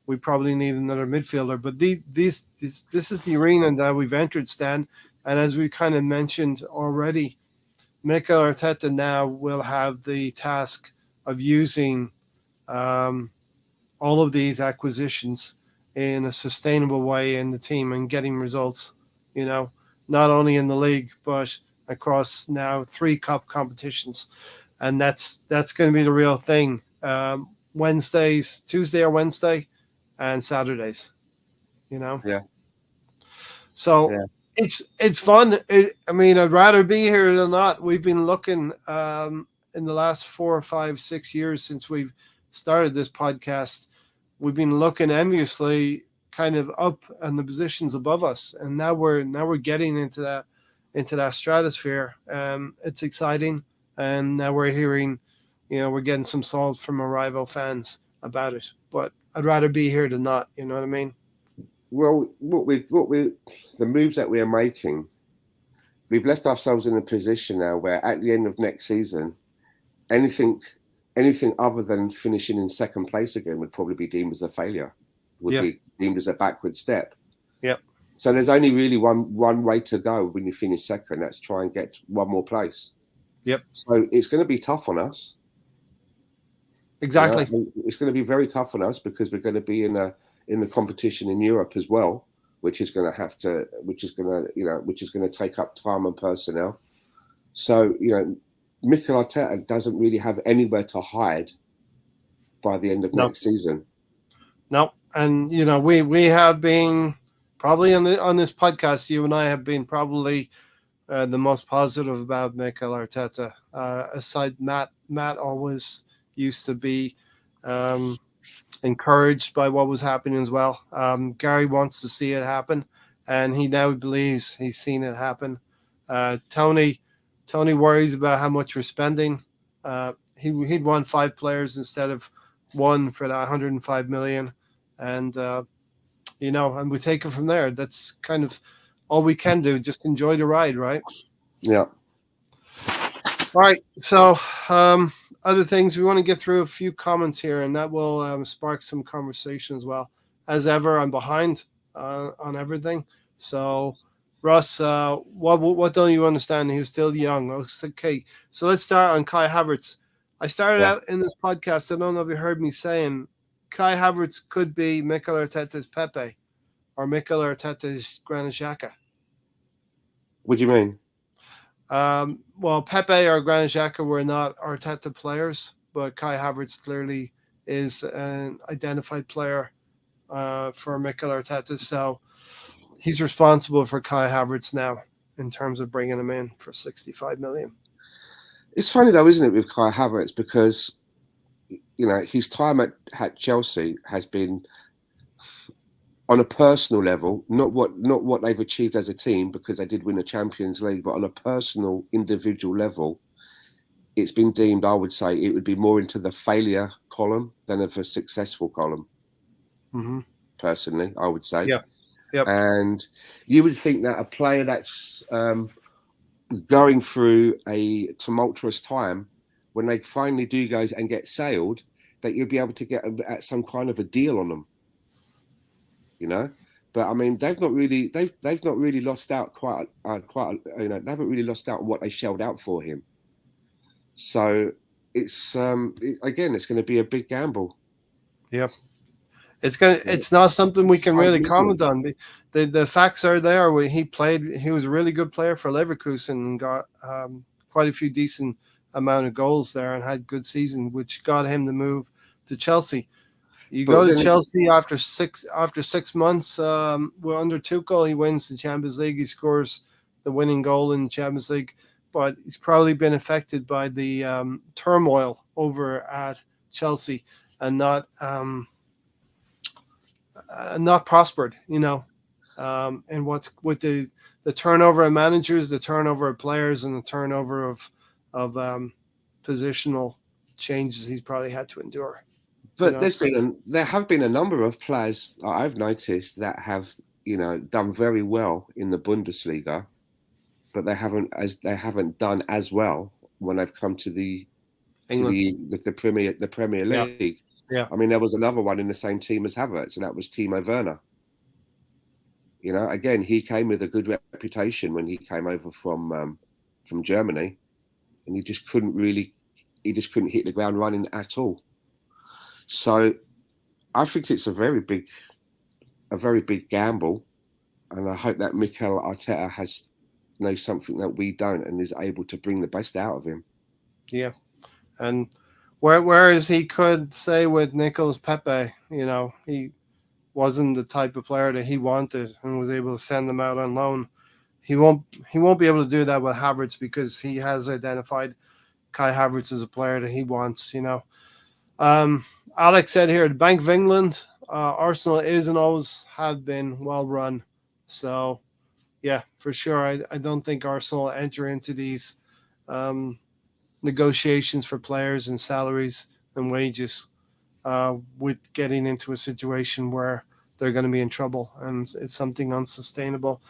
We probably need another midfielder, but this is the arena that we've entered, Stan. And as we kind of mentioned already, Mikel Arteta now will have the task of using all of these acquisitions in a sustainable way in the team and getting results, you know, not only in the league, but across now 3 cup competitions. And that's going to be the real thing. Wednesdays, Tuesday or Wednesday, and Saturdays, you know? Yeah. So Yeah. it's fun. I mean, I'd rather be here than not. We've been looking in the last 4 or 5, 6 years since we've started this podcast. We've been looking enviously kind of up on the positions above us, and now we're getting into that stratosphere. It's exciting, and now we're hearing, you know, we're getting some salt from our rival fans about it. But I'd rather be here than not. You know what I mean? Well, the moves that we are making, we've left ourselves in a position now where at the end of next season, anything other than finishing in second place again would probably be deemed as a failure, would be deemed as a backward step. Yep. So there's only really one way to go when you finish second. That's try and get one more place. Yep. So it's going to be tough on us. Exactly. You know? It's going to be very tough on us because we're going to be in the competition in Europe as well, which is going to take up time and personnel. So, you know, Mikel Arteta doesn't really have anywhere to hide by the end of next season. No, and you know, we have been probably on this podcast. You and I have been probably the most positive about Mikel Arteta. Aside Matt always used to be encouraged by what was happening as well. Gary wants to see it happen, and he now believes he's seen it happen. Tony worries about how much we're spending. He'd want 5 players instead of 1 for that 105 million, and you know, and we take it from there. That's kind of all we can do. Just enjoy the ride, right? Yeah. All right. So other things, we want to get through a few comments here, and that will spark some conversation as well. As ever, I'm behind on everything. So, Russ, what don't you understand? He's still young. Okay, so let's start on Kai Havertz. I started out in this podcast, I don't know if you heard me saying, Kai Havertz could be Mikel Arteta's Pepe or Mikel Arteta's Granit Xhaka. What do you mean? Well, Pepe or Granit Xhaka were not Arteta players, but Kai Havertz clearly is an identified player for Mikel Arteta. So he's responsible for Kai Havertz now in terms of bringing him in for 65 million. It's funny though, isn't it, with Kai Havertz, because you know his time at Chelsea has been, on a personal level, not what they've achieved as a team, because they did win the Champions League, but on a personal, individual level, it's been deemed, I would say, it would be more into the failure column than of a successful column. Mm-hmm. Personally, I would say. Yeah. Yep. And you would think that a player that's going through a tumultuous time, when they finally do go and get sailed, that you'll be able to get at some kind of a deal on them. You know, but I mean, they've not really lost out quite. You know, they haven't really lost out on what they shelled out for him. So it's again, it's going to be a big gamble. Yeah, it's not something we can really comment on. The facts are there. He was a really good player for Leverkusen and got quite a few decent amount of goals there and had good season, which got him the move to Chelsea. You go to Chelsea after 6 months. We're under Tuchel. He wins the Champions League. He scores the winning goal in the Champions League, but he's probably been affected by the turmoil over at Chelsea and not prospered. You know, and what's with the turnover of managers, the turnover of players, and the turnover of of positional changes he's probably had to endure. But there have been a number of players that I've noticed that have, done very well in the Bundesliga, but they haven't done as well when they've come to the Premier League. Yeah. I mean, there was another one in the same team as Havertz, and that was Timo Werner. Again, he came with a good reputation when he came over from Germany, and he just couldn't hit the ground running at all. So I think it's a very big gamble, and I hope that Mikel Arteta knows something that we don't and is able to bring the best out of him. Yeah, and whereas he could say with Nicolas Pepe, he wasn't the type of player that he wanted and was able to send them out on loan. He won't be able to do that with Havertz because he has identified Kai Havertz as a player that he wants. Alex said here, the Bank of England, Arsenal is and always have been well run. So, yeah, for sure. I don't think Arsenal enter into these negotiations for players and salaries and wages with getting into a situation where they're going to be in trouble and it's something unsustainable.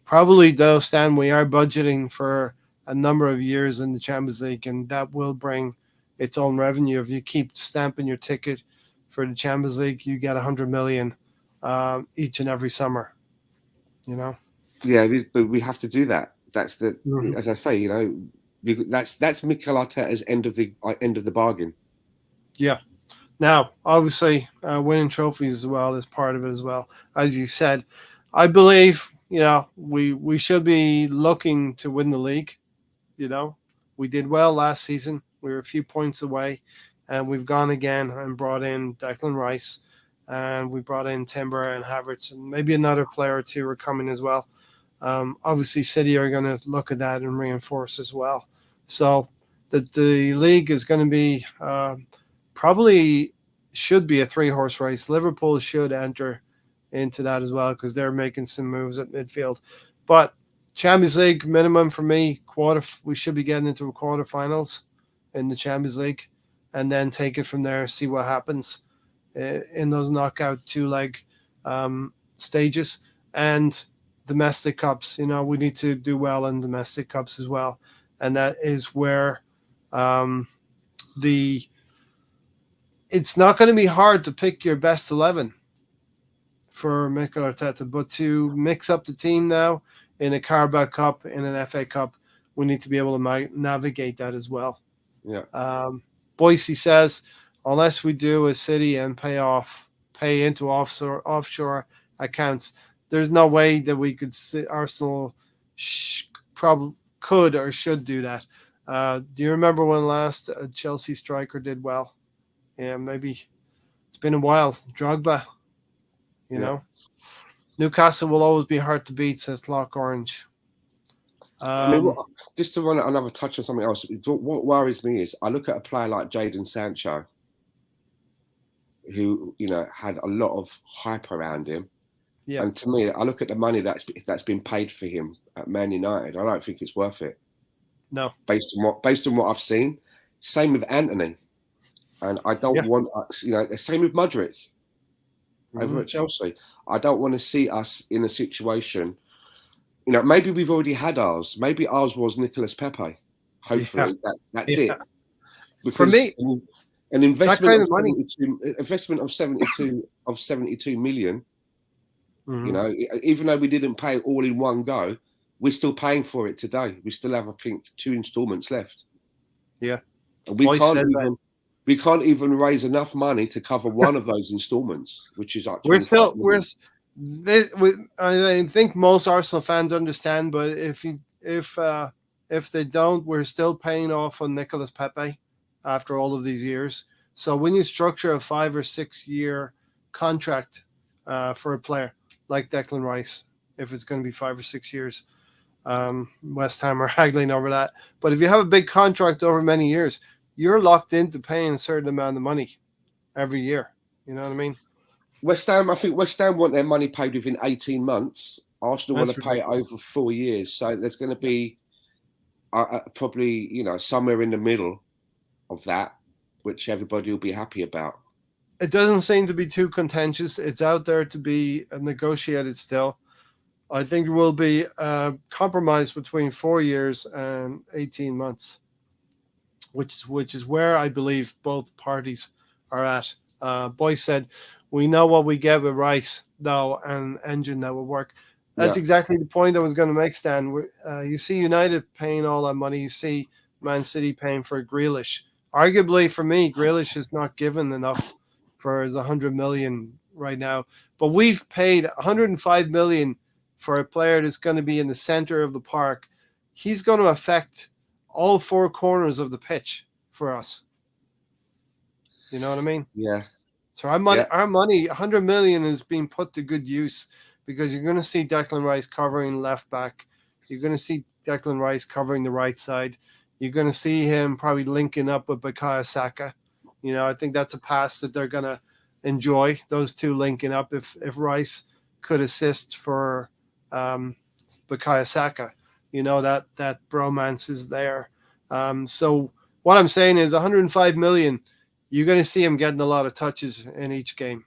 Probably, though, Stan, we are budgeting for a number of years in the Champions League, and that will bring its own revenue. If you keep stamping your ticket for the Champions League, you get 100 million each and every summer. Yeah, we have to do that. That's as I say, that's Mikel Arteta's end of the bargain. Yeah. Now, obviously, winning trophies as well is part of it as well. As you said, I believe we should be looking to win the league. We did well last season. We were a few points away, and we've gone again and brought in Declan Rice, and we brought in Timber and Havertz, and maybe another player or two are coming as well. Obviously, City are going to look at that and reinforce as well. So the league is going to be probably should be a 3-horse race. Liverpool should enter into that as well because they're making some moves at midfield. But Champions League minimum for me, we should be getting into quarterfinals in the Champions League and then take it from there, see what happens in those knockout 2-leg stages. And domestic cups, we need to do well in domestic cups as well. And that is where it's not going to be hard to pick your best 11 for Mikel Arteta, but to mix up the team now in a Carabao Cup, in an FA Cup, we need to be able to navigate that as well. Yeah. Boise says, unless we do a City and pay into offshore accounts, there's no way that we could Arsenal probably could or should do that. Do you remember when last a Chelsea striker did well? Yeah, maybe it's been a while. Drogba, Newcastle will always be hard to beat, says Clock Orange. Just to run another touch on something else, what worries me is I look at a player like Jadon Sancho, who had a lot of hype around him. Yeah. And to me, I look at the money that's been paid for him at Man United. I don't think it's worth it. No. Based on what I've seen. Same with Anthony. And I don't want the same with Mudryk over at Chelsea. I don't want to see us in a situation. Maybe we've already had ours. Maybe ours was Nicolas Pepe. Hopefully that's it. Because for me, an investment of money, investment of 72 million. Even though we didn't pay it all in one go, we're still paying for it today. We still have, I think, 2 installments left. Yeah, and we can't even raise enough money to cover one of those installments, which is like I think most Arsenal fans understand, but if they don't, we're still paying off on Nicolas Pepe after all of these years. So when you structure a 5 or 6 year contract for a player like Declan Rice, if it's going to be 5 or 6 years, West Ham are haggling over that. But if you have a big contract over many years, you're locked into paying a certain amount of money every year. You know what I mean? I think West Ham want their money paid within 18 months. Arsenal want to pay it over 4 years. So there's going to be probably somewhere in the middle of that, which everybody will be happy about. It doesn't seem to be too contentious. It's out there to be negotiated still. I think it will be a compromise between 4 years and 18 months, which is where I believe both parties are at. Boyce said, "We know what we get with Rice, though, and engine that will work." That's Yeah, exactly the point I was going to make, Stan. You see United paying all that money. You see Man City paying for Grealish. Arguably, for me, Grealish is not given enough for his 100 million right now. But we've paid 105 million for a player that's going to be in the center of the park. He's going to affect all four corners of the pitch for us. You know what I mean? yeah, So yeah. our money, 100 million, is being put to good use because you're going to see Declan Rice covering left back. You're going to see Declan Rice covering the right side. You're going to see him probably linking up with Bukayo Saka. I think that's a pass that they're going to enjoy. Those two linking up. If Rice could assist for Bukayo Saka, that bromance is there. So what I'm saying is 105 million. You're going to see him getting a lot of touches in each game.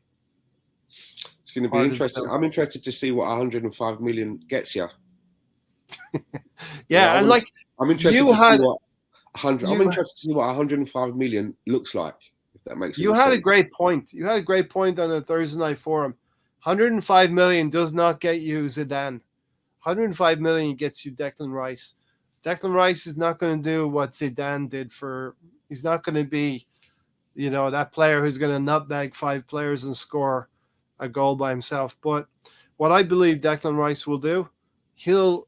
It's going to be interesting. I'm interested to see what 105 million gets you. Yeah, and I'm interested to see what 100. I'm interested to see what 105 million looks like. If that makes you any had sense. a great point. You had a great point on the Thursday night forum. 105 million does not get you Zidane. 105 million gets you Declan Rice. Declan Rice is not going to do what Zidane did for. He's not going to be, that player who's going to nutmeg 5 players and score a goal by himself. But what I believe Declan Rice will do, he'll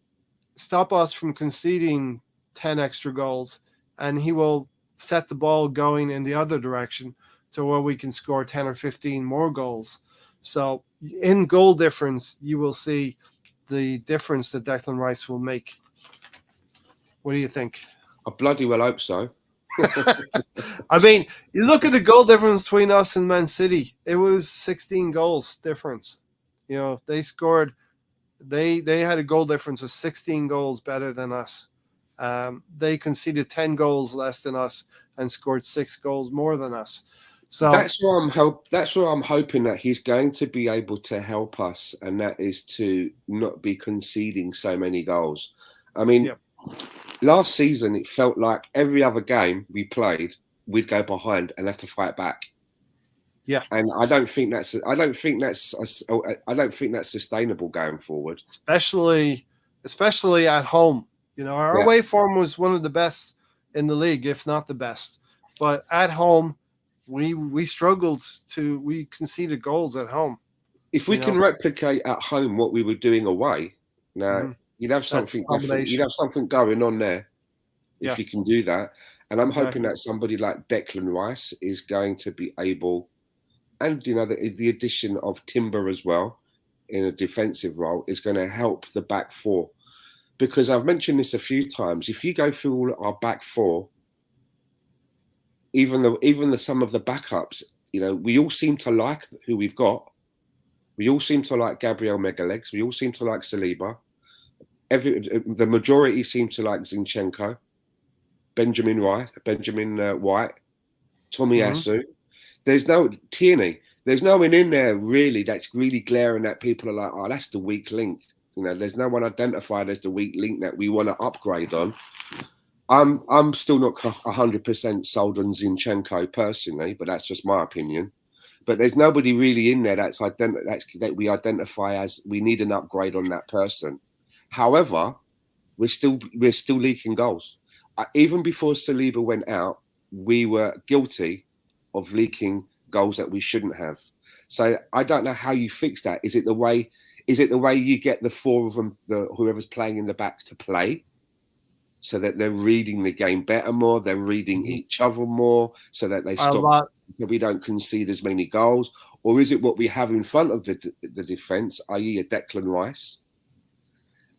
stop us from conceding 10 extra goals, and he will set the ball going in the other direction to where we can score 10 or 15 more goals. So in goal difference, you will see the difference that Declan Rice will make. What do you think? I bloody well hope so. I mean, you look at the goal difference between us and Man City. It was 16 goals difference. They scored. They had a goal difference of 16 goals better than us. They conceded 10 goals less than us and scored 6 goals more than us. So that's where I'm hoping that he's going to be able to help us, and that is to not be conceding so many goals. I mean. Yep. Last season, it felt like every other game we played, we'd go behind and have to fight back. Yeah, and I don't think that's sustainable going forward. Especially at home. Our away form was one of the best in the league, if not the best. But at home, we struggled we conceded goals at home. If we can replicate at home what we were doing away, now. Mm-hmm. You'd have something different. You'd have something going on there if you can do that. And I'm hoping that somebody like Declan Rice is going to be able, and the addition of Timber as well in a defensive role is going to help the back four. Because I've mentioned this a few times. If you go through all our back four, even the some of the backups, we all seem to like who we've got. We all seem to like Gabriel Megalegs. We all seem to like Saliba. The majority seem to like Zinchenko, Benjamin White, Tomiyasu. There's no Tierney. There's no one in there really that's really glaring at people are like, oh, that's the weak link. There's no one identified as the weak link that we want to upgrade on. I'm still not 100% sold on Zinchenko personally, but that's just my opinion. But there's nobody really in there that we identify as we need an upgrade on that person. However, we're still leaking goals. Even before Saliba went out, we were guilty of leaking goals that we shouldn't have. So I don't know how you fix that. Is it the way you get the four of them, whoever's playing in the back, to play, so that they're reading the game better more, they're reading each other more, so that they stop, that we don't concede as many goals? Or is it what we have in front of the defence, i.e. a Declan Rice?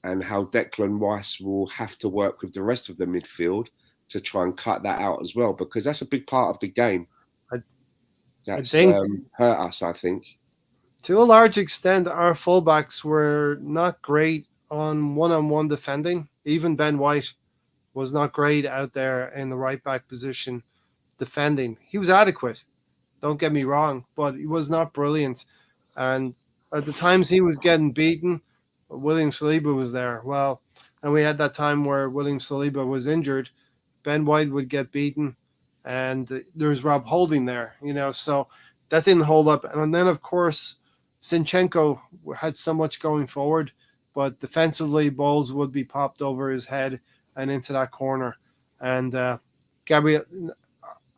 And how Declan Rice will have to work with the rest of the midfield to try and cut that out as well, because that's a big part of the game. That's hurt us, I think. To a large extent, our fullbacks were not great on one-on-one defending. Even Ben White was not great out there in the right back position defending. He was adequate, don't get me wrong, but he was not brilliant. And at the times he was getting beaten, William Saliba was there. Well, and we had that time where William Saliba was injured. Ben White would get beaten, and there's Rob Holding there, so that didn't hold up. And then, of course, Zinchenko had so much going forward, but defensively, balls would be popped over his head and into that corner. And Gabriel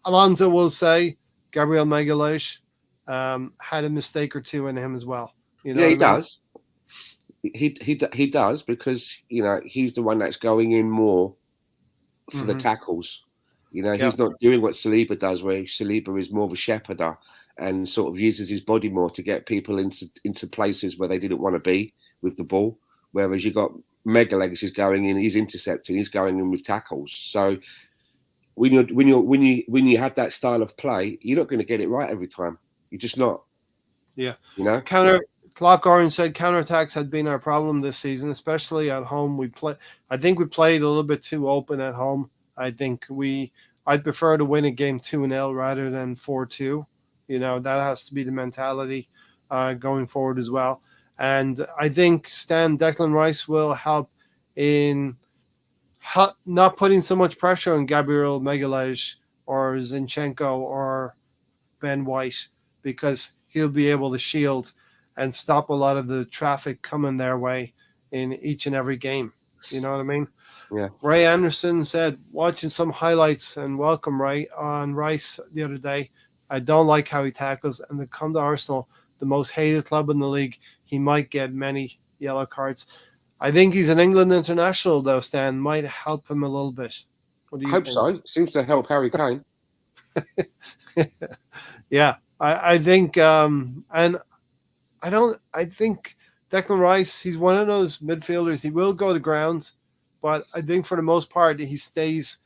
Alonso will say Gabriel Magalhaes had a mistake or two in him as well. Yeah, he does. He does, because he's the one that's going in more for the tackles. He's not doing what Saliba does, where Saliba is more of a shepherder and sort of uses his body more to get people into places where they didn't want to be with the ball. Whereas you got Megalegs is going in, he's intercepting, he's going in with tackles. So when you have that style of play, you're not going to get it right every time. You're just not. Yeah. Clock Orange said counterattacks had been our problem this season, especially at home. I think we played a little bit too open at home. I think I'd prefer to win a game 2-0 rather than 4-2. That has to be the mentality going forward as well. And I think Declan Rice will help in not putting so much pressure on Gabriel Magalhaes or Zinchenko or Ben White, because he'll be able to shield and stop a lot of the traffic coming their way in each and every game. You know what I mean? Yeah. Ray Anderson said, watching some highlights, and welcome Ray, on Rice the other day. I don't like how he tackles, and to come to Arsenal, the most hated club in the league, he might get many yellow cards. I think he's an England international, though, Stan. Might help him a little bit. What do you think? So. Seems to help Harry Kane. Yeah, I think, and I think Declan Rice, he's one of those midfielders. He will go to ground, but I think for the most part, he stays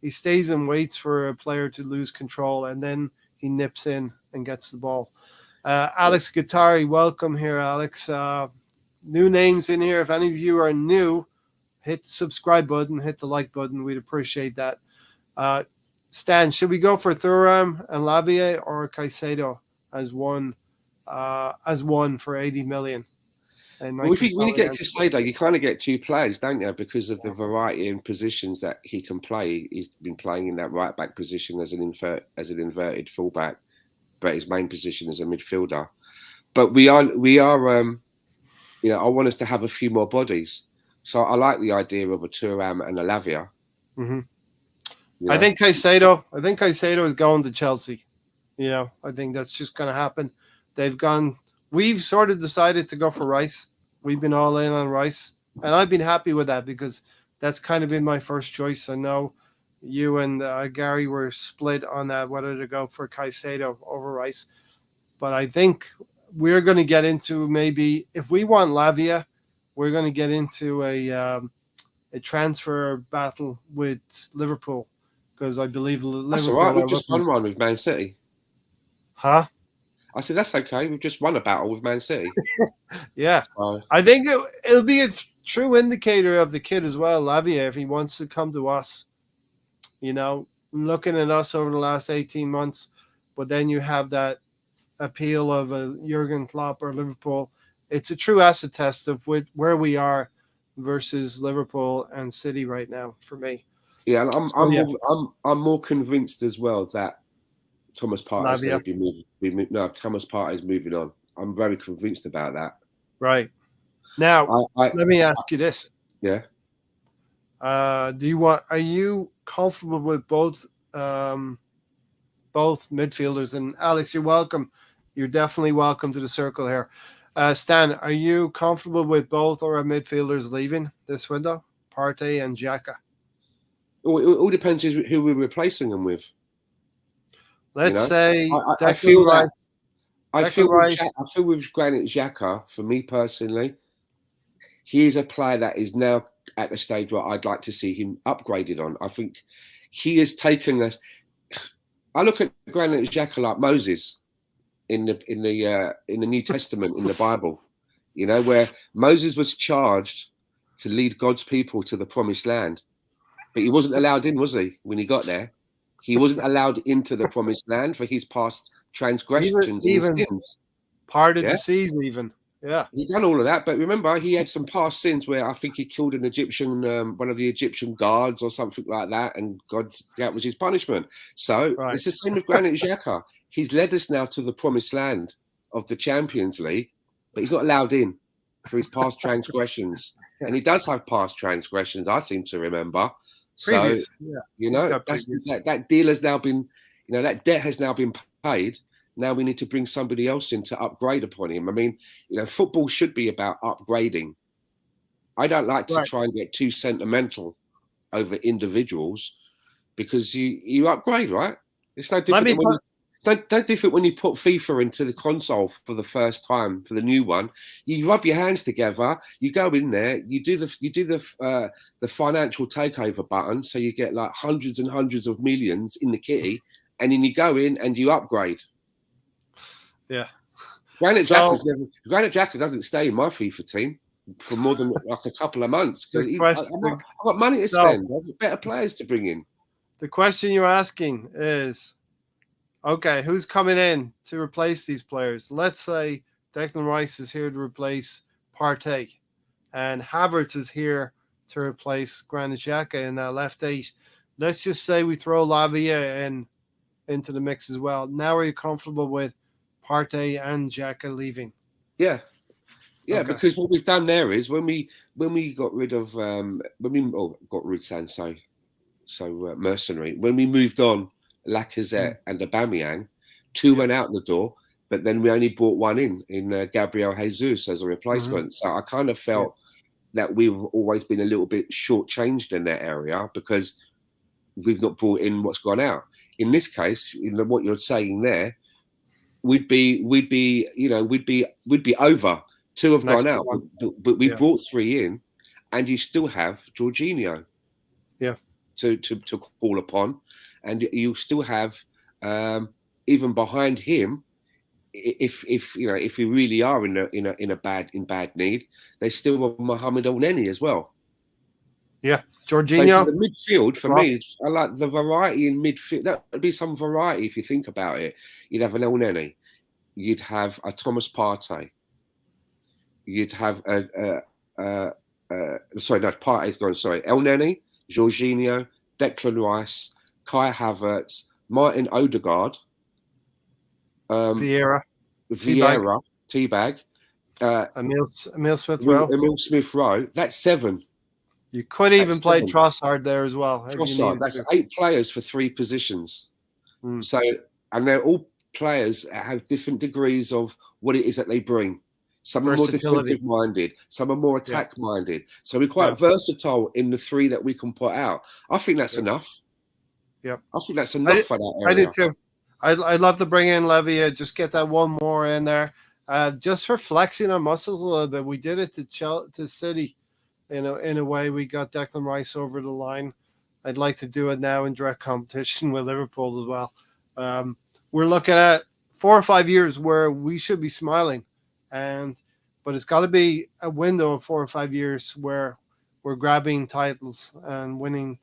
and waits for a player to lose control, and then he nips in and gets the ball. Alex Guittari, welcome here, Alex. New names in here. If any of you are new, hit the subscribe button, hit the like button. We'd appreciate that. Stan, should we go for Thuram and Lavia or Caicedo as one for 80 million? And when you get Caicedo, you kind of get two players, don't you? Because of the variety in positions that he can play. He's been playing in that right back position as an inverted fullback, but his main position is a midfielder. But we are. I want us to have a few more bodies. So I like the idea of a Thuram and a Lavia. Mm-hmm. I think Caicedo is going to Chelsea. I think that's just going to happen. We've sort of decided to go for Rice. We've been all in on Rice, and I've been happy with that, because that's kind of been my first choice. I know you and Gary were split on that, whether to go for Caicedo over Rice. But I think we're going to get into, maybe if we want Lavia, we're going to get into a transfer battle with Liverpool, because I believe Liverpool. That's all right. We've just won one with Man City. Huh? I said, that's okay. We've just won a battle with Man City. Yeah. I think it'll be a true indicator of the kid as well, Lavia, if he wants to come to us. Looking at us over the last 18 months, but then you have that appeal of a Jurgen Klopp or Liverpool. It's a true asset test of where we are versus Liverpool and City right now for me. Yeah, and I'm more convinced as well that Thomas Partey is going to be moving. No, Thomas Partey is moving on. I'm very convinced about that. Right. Now, let me ask you this. Yeah. Are you comfortable with both midfielders? And Alex, you're welcome. You're definitely welcome to the circle here. Stan, are you comfortable with both our midfielders leaving this window, Partey and Xhaka? It all depends who we're replacing them with. Let's say I feel with Granit Xhaka, for me personally, he is a player that is now at the stage where I'd like to see him upgraded on. I think he has taken us. I look at Granit Xhaka like Moses in the New Testament in the Bible, where Moses was charged to lead God's people to the promised land. But he wasn't allowed in, was he? When he got there, he wasn't allowed into the promised land for his past transgressions and his Even sins. parted Yeah, the seas, even. Yeah. he done all of that. But remember, he had some past sins where I think he killed an Egyptian, one of the Egyptian guards or something like that, and God, that was his punishment. So Right. it's the same with Granit Xhaka. He's led us now to the promised land of the Champions League, but he's not allowed in for his past transgressions. And he does have past transgressions, I seem to remember. So, Previous. Yeah. that deal has now been, that debt has now been paid. Now we need to bring somebody else in to upgrade upon him. I mean, football should be about upgrading. I don't like to try and get too sentimental over individuals because you upgrade, right? It's no different don't different when you put FIFA into the console for the first time for the new one. You rub your hands together, you go in there, you do the financial takeover button, so you get like hundreds and hundreds of millions in the kitty, and then you go in and you upgrade. Yeah. Granit Xhaka doesn't stay in my FIFA team for more than like a couple of months because I've got money to spend. I've got better players to bring in. The question you're asking is, okay, who's coming in to replace these players? Let's say Declan Rice is here to replace Partey, and Havertz is here to replace Granit Xhaka in that left 8. Let's just say we throw Lavia into the mix as well. Now are you comfortable with Partey and Xhaka leaving? Yeah. Okay. Because what we've done there is when we got rid of mercenary, when we moved on Lacazette and Aubameyang, 2 went out the door, but then we only brought one in Gabriel Jesus as a replacement. So I kind of felt that we've always been a little bit shortchanged in that area because we've not brought in what's gone out. In this case, what you're saying there, we'd be over. 2 have gone out, but we brought 3 in, and you still have Jorginho, to call upon, and you still have even behind him. If we really are in bad need, there's still Mohamed El-Neni as well. Yeah, Jorginho. So the midfield for me, I like the variety in midfield. That would be some variety if you think about it. You'd have an El-Neni, you'd have a Thomas Partey, you'd have Partey's gone. Sorry, El-Neni, Jorginho, Declan Rice, Kai Havertz, Martin Odegaard, Vieira, Teabag, Emil Smith-Rowe. Emil Smith-Rowe. That's 7. You could even play Trossard there as well. Trossard, that's 8 players for 3 positions. So, and they're all players that have different degrees of what it is that they bring. Some are more defensive-minded, some are more attack-minded. So we're quite versatile in the 3 that we can put out. I think that's enough. Yeah, I think that's enough for that area. I do too. I'd love to bring in Levia, just get that one more in there, just for flexing our muscles a little bit. We did it to City, in a way. We got Declan Rice over the line. I'd like to do it now in direct competition with Liverpool as well. We're looking at 4 or 5 years where we should be smiling, but it's got to be a window of 4 or 5 years where we're grabbing titles and winning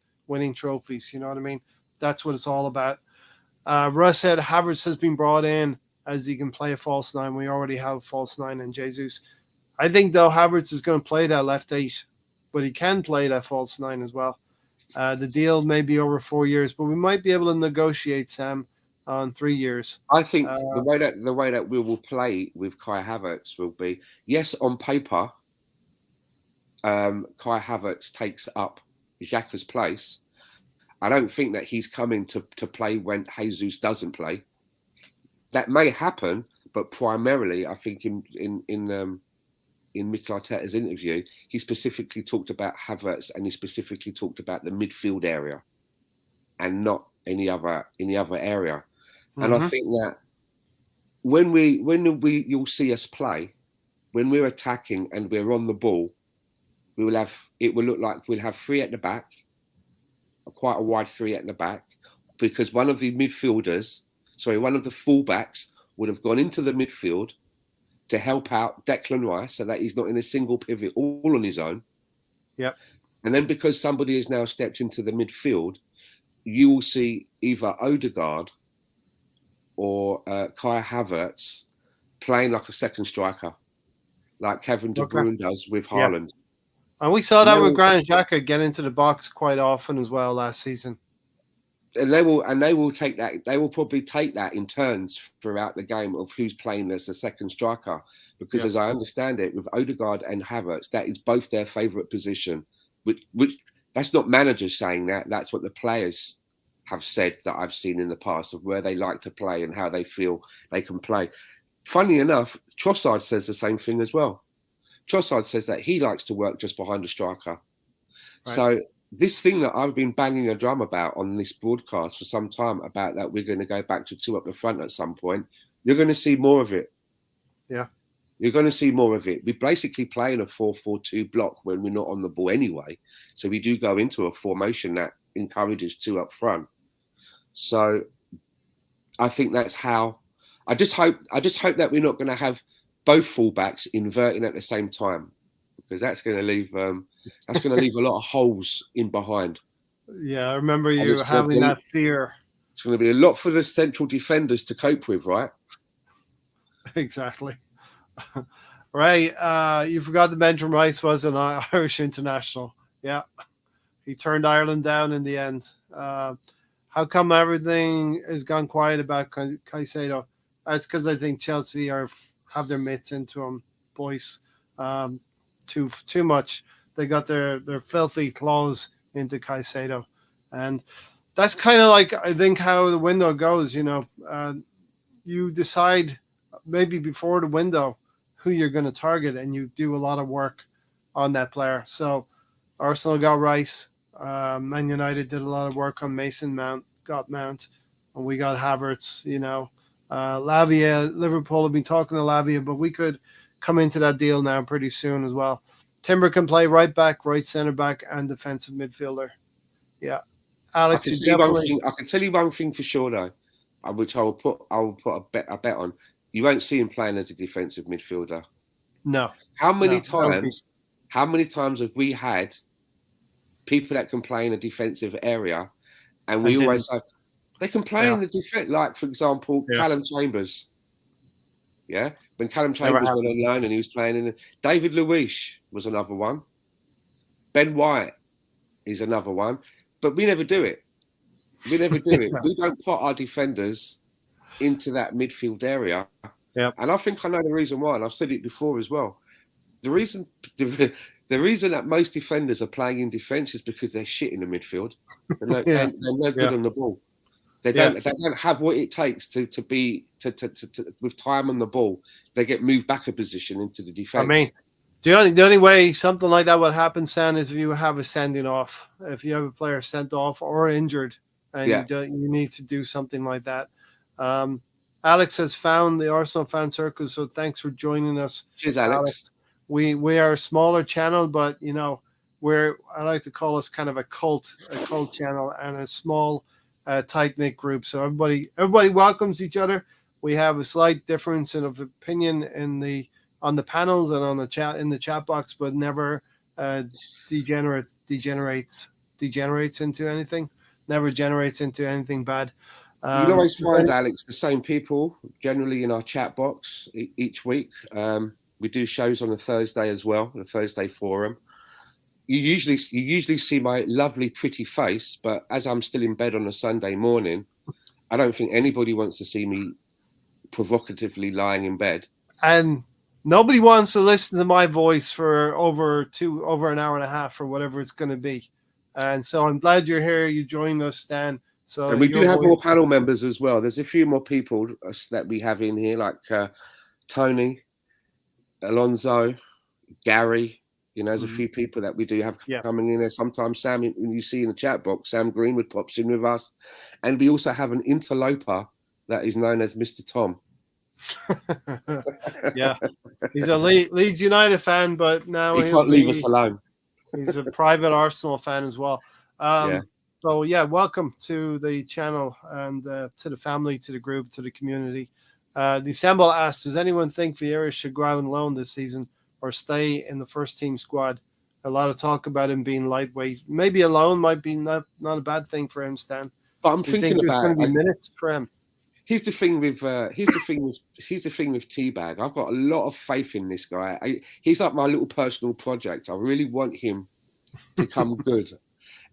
trophies. You know what I mean? That's what it's all about. Russ said Havertz has been brought in as he can play a false 9. We already have a false 9 in Jesus. I think, though, Havertz is going to play that left 8, but he can play that false 9 as well. The deal may be over 4 years, but we might be able to negotiate, Sam, on 3 years. I think the way that we will play with Kai Havertz will be, yes, on paper, Kai Havertz takes up Xhaka's place. I don't think that he's coming to play when Jesus doesn't play. That may happen, but primarily, I think in Mikel Arteta's interview, he specifically talked about Havertz and he specifically talked about the midfield area, and not any other area. And I think that when you'll see us play, when we're attacking and we're on the ball, it will look like we'll have 3 at the back. Quite a wide 3 at the back, because one of the fullbacks would have gone into the midfield to help out Declan Rice so that he's not in a single pivot all on his own. Yep. And then because somebody has now stepped into the midfield, you will see either Odegaard or Kai Havertz playing like a second striker, like Kevin De Okay. Bruyne does with Yeah. Haaland. And we saw And that they with will, Granit Xhaka get into the box quite often as well last season. and they will take that. They will probably take that in turns throughout the game of who's playing as the second striker. Because as I understand it, with Odegaard and Havertz, that is both their favourite position. Which that's not managers saying that. That's what the players have said that I've seen in the past of where they like to play and how they feel they can play. Funny enough, Trossard says the same thing as well. Trossard says that he likes to work just behind the striker. Right. So this thing that I've been banging a drum about on this broadcast for some time about that we're going to go back to 2 up the front at some point, you're going to see more of it. Yeah. You're going to see more of it. We basically play in a 4-4-2 block when we're not on the ball anyway. So we do go into a formation that encourages 2 up front. So I think that's how. I just hope that we're not going to have both fullbacks inverting at the same time, because that's going to leave a lot of holes in behind. Yeah, I remember you having that fear. It's going to be a lot for the central defenders to cope with, right? Exactly. Right. You forgot to mention Rice was an Irish international. Yeah. He turned Ireland down in the end. How come everything has gone quiet about Caicedo? That's because I think Chelsea have their mitts into him, boys. Too much. They got their filthy claws into Caicedo. And that's kind of like, I think, how the window goes. You decide maybe before the window who you're going to target, and you do a lot of work on that player. So Arsenal got Rice. Man United did a lot of work on Mason Mount, and we got Havertz. Lavia, Liverpool have been talking to Lavia, but we could come into that deal now pretty soon as well. Timber can play right back, right centre back, and defensive midfielder. Yeah, Alex, I can tell you one thing for sure though, which I will put a bet on. You won't see him playing as a defensive midfielder. No. How many times have we had people that can play in a defensive area, and we always say they can play in the defense? Like, for example, Callum Chambers. Yeah, when Callum Chambers went on loan and he was playing in David Luiz was another one. Ben White is another one, but we never do it. We never do it. We don't put our defenders into that midfield area. Yeah, and I think I know the reason why, and I've said it before as well. The reason that most defenders are playing in defence is because they're shit in the midfield. They're no good on the ball. They don't have what it takes to with time on the ball. They get moved back a position into the defence. I mean, the only way something like that would happen, Sam, is if you have a sending off. If you have a player sent off or injured, and you need to do something like that. Alex has found the Arsenal fan circle, so thanks for joining us. Cheers, Alex. We are a smaller channel, but I like to call us kind of a cult channel and a small, tight-knit group. So everybody welcomes each other. We have a slight difference of opinion on the panels and on the chat in the chat box, but never degenerates into anything. Never generates into anything bad. You'll always find, Alex, the same people generally in our chat box each week. We do shows on a Thursday as well, the Thursday forum. You usually see my lovely, pretty face, but as I'm still in bed on a Sunday morning, I don't think anybody wants to see me provocatively lying in bed. And nobody wants to listen to my voice for over an hour and a half or whatever it's going to be. And so I'm glad you're here. You joined us, Stan. So and we do have more panel members as well. There's a few more people that we have in here, like Tony, Alonso, Gary. There's a few people that we do have coming in there. Sometimes Sam, you see in the chat box, Sam Greenwood pops in with us. And we also have an interloper that is known as Mr. Tom. Yeah. He's a Leeds United fan, but now he can't leave us alone. He's a private Arsenal fan as well. So, welcome to the channel and to the family, to the group, to the community. December asked, does anyone think Vieira should go out on loan this season or stay in the first team squad? A lot of talk about him being lightweight. Maybe a loan might be not a bad thing for him, Stan. But I'm Do you thinking think there's about going to be minutes for him? here's the thing with Teabag. I've got a lot of faith in this guy. He's like my little personal project. I really want him to come good.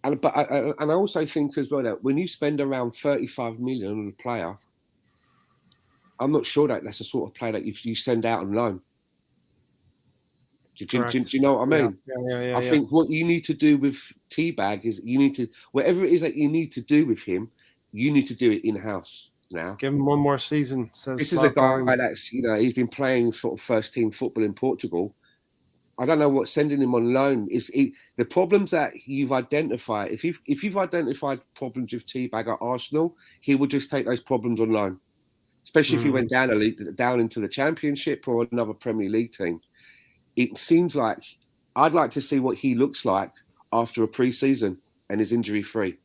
And I also think as well that when you spend around 35 million on a player, I'm not sure that that's the sort of player that you send out on loan. Do you know what I mean? Yeah. I think what you need to do with Teabag is you need to, whatever it is that you need to do with him, you need to do it in-house now. Give him one more season. This is a guy that's, he's been playing sort of first team football in Portugal. I don't know what sending him on loan is. The problems that you've identified, if you've identified problems with Teabag at Arsenal, he would just take those problems on loan, especially if he went down into the Championship or another Premier League team. It seems like I'd like to see what he looks like after a pre-season and is injury-free.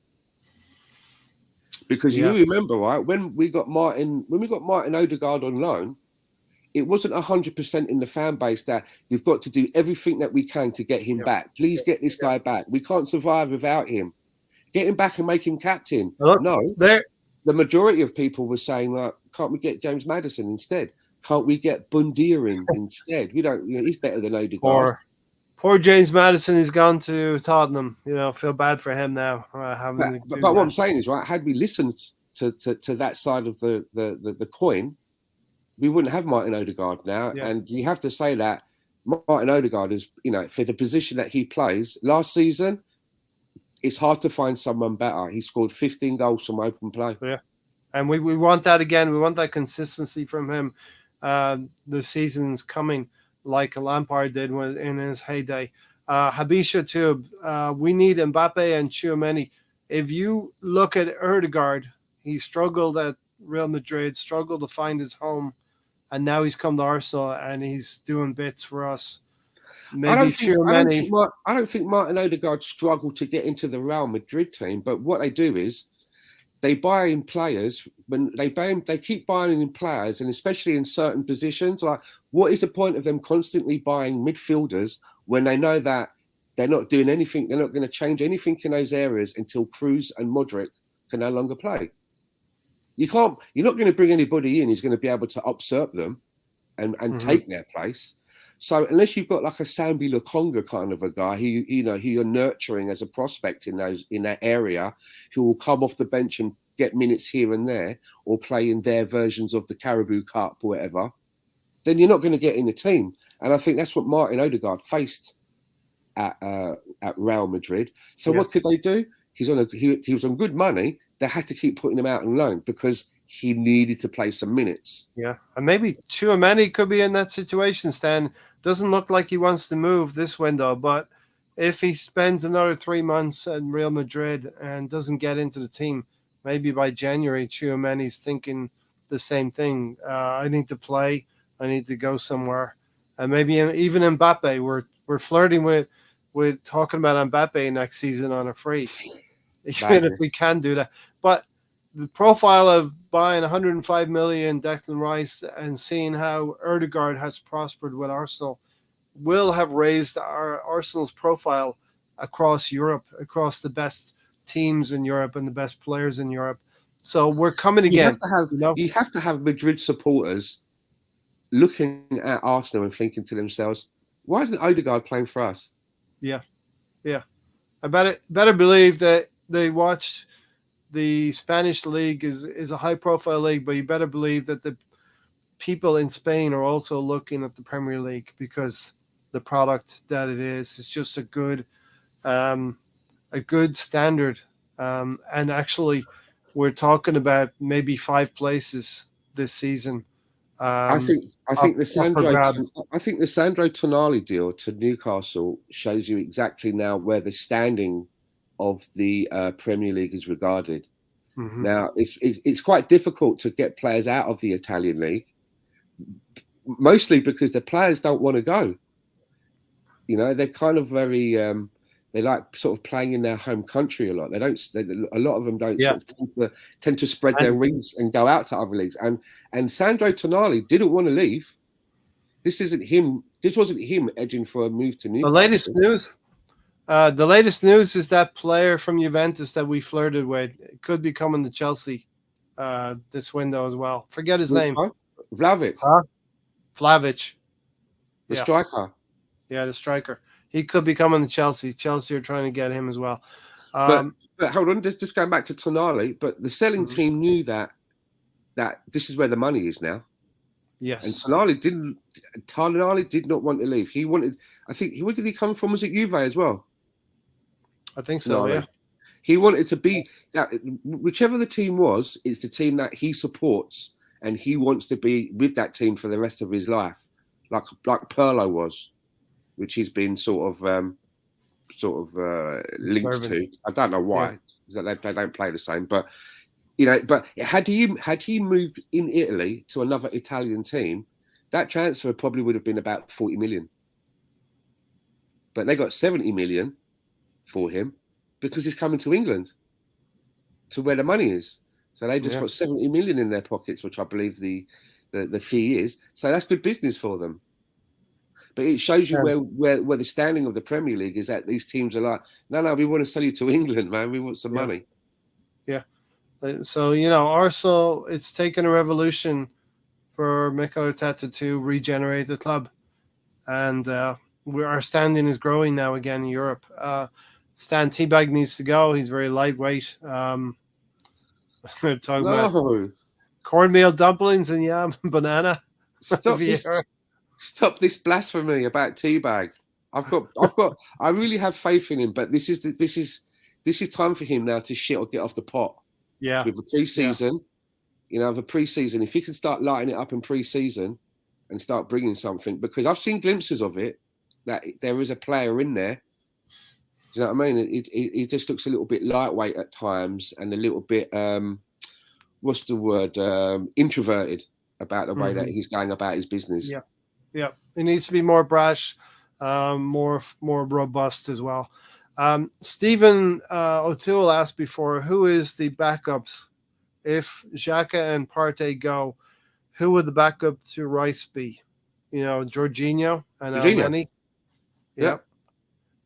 Because you remember, right, when we got Martin Odegaard on loan, it wasn't 100% in the fan base that we've got to do everything that we can to get him back. Please get this guy back. We can't survive without him. Get him back and make him captain. The majority of people were saying, like, can't we get James Maddison instead? Can't we get Bundia in instead? We don't. He's better than Odegaard. Poor James Maddison. He's gone to Tottenham. Feel bad for him now. But what I'm saying is, right, had we listened to that side of the coin, we wouldn't have Martin Odegaard now. Yeah. And you have to say that Martin Odegaard is, for the position that he plays. Last season, it's hard to find someone better. He scored 15 goals from open play. Yeah, and we want that again. We want that consistency from him. The season's coming, like Lampard did in his heyday. Habisha too. We need Mbappe and Tchouaméni. If you look at Odegaard, he struggled at Real Madrid, struggled to find his home, and now he's come to Arsenal and he's doing bits for us. I don't think Martin Odegaard struggled to get into the Real Madrid team, but what they do is they buy in players. When they keep buying in players, and especially in certain positions. Like, what is the point of them constantly buying midfielders when they know that they're not doing anything? They're not going to change anything in those areas until Kroos and Modric can no longer play. You're not going to bring anybody in who's going to be able to usurp them and take their place. So unless you've got like a Sambi Lokonga kind of a guy who you're nurturing as a prospect in that area, who will come off the bench and get minutes here and there, or play in their versions of the Carabao Cup or whatever, then you're not going to get in the team. And I think that's what Martin Odegaard faced at Real Madrid. So what could they do? He was on good money. They had to keep putting him out on loan because he needed to play some minutes. Yeah, and maybe Tchouaméni could be in that situation, Stan. Doesn't look like he wants to move this window, but if he spends another 3 months at Real Madrid and doesn't get into the team, maybe by January, Tchouaméni's thinking the same thing. I need to play. I need to go somewhere. And maybe even Mbappe, we're flirting with talking about Mbappe next season on a free, even if we can do that. But the profile of buying 105 million Declan Rice and seeing how Odegaard has prospered with Arsenal will have raised our Arsenal's profile across Europe, across the best teams in Europe and the best players in Europe. So we're coming again. You have to have Madrid supporters looking at Arsenal and thinking to themselves, why isn't Odegaard playing for us? Yeah. I better believe that they watched the Spanish league is a high-profile league, but you better believe that the people in Spain are also looking at the Premier League because the product that it is just a good standard. And actually, we're talking about maybe 5 places this season. I think the Sandro Tonali deal to Newcastle shows you exactly now where the standing of the Premier League is regarded. Mm-hmm. Now it's quite difficult to get players out of the Italian league, mostly because the players don't want to go. They're kind of very they like sort of playing in their home country a lot. A lot of them don't sort of tend to spread their wings and go out to other leagues. And Sandro Tonali didn't want to leave. This wasn't him edging for a move to Newcastle. The latest news The latest news is that player from Juventus that we flirted with could be coming to Chelsea this window as well. Forget his Which name. one? Vlahovic, Huh? Vlavic. the Yeah, striker. yeah, the striker. He could be coming to Chelsea. Chelsea are trying to get him as well. But hold on, just going back to Tonali. But the selling Mhm. team knew that this is where the money is now. Yes. And Tonali didn't. Tonali did not want to leave. He wanted. I think. Where did he come from? Was it Juve as well? I think so. Tonali. Yeah. He wanted to be that. Whichever the team was, it's the team that he supports, and he wants to be with that team for the rest of his life, like Pirlo was, which he's been sort of linked Servant. to. I don't know Yeah. why. They don't play the same, but but had he moved in Italy to another Italian team, that transfer probably would have been about 40 million. But they got 70 million for him because he's coming to England, to where the money is. So they just got 70 million in their pockets, which I believe the fee is. So that's good business for them. But it shows you where the standing of the Premier League is, that these teams are like, no, we want to sell you to England, man. We want some money. Yeah. So, Arsenal, it's taken a revolution for Mikel Arteta to regenerate the club. And our standing is growing now again in Europe. Stan Teabag needs to go. He's very lightweight. We're talking about cornmeal dumplings and yam banana. Stop this blasphemy about Teabag. I really have faith in him, but this is time for him now to shit or get off the pot. Yeah. With the pre-season, the pre-season, if he can start lighting it up in pre-season and start bringing something, because I've seen glimpses of it, that there is a player in there. Do you know what I mean? It just looks a little bit lightweight at times and a little bit, what's the word, introverted about the way that he's going about his business. Yeah. Yeah. He needs to be more brash, more robust as well. Stephen O'Toole asked before, who is the backups? If Xhaka and Partey go, who would the backup to Rice be? Jorginho and Elneny. Yeah.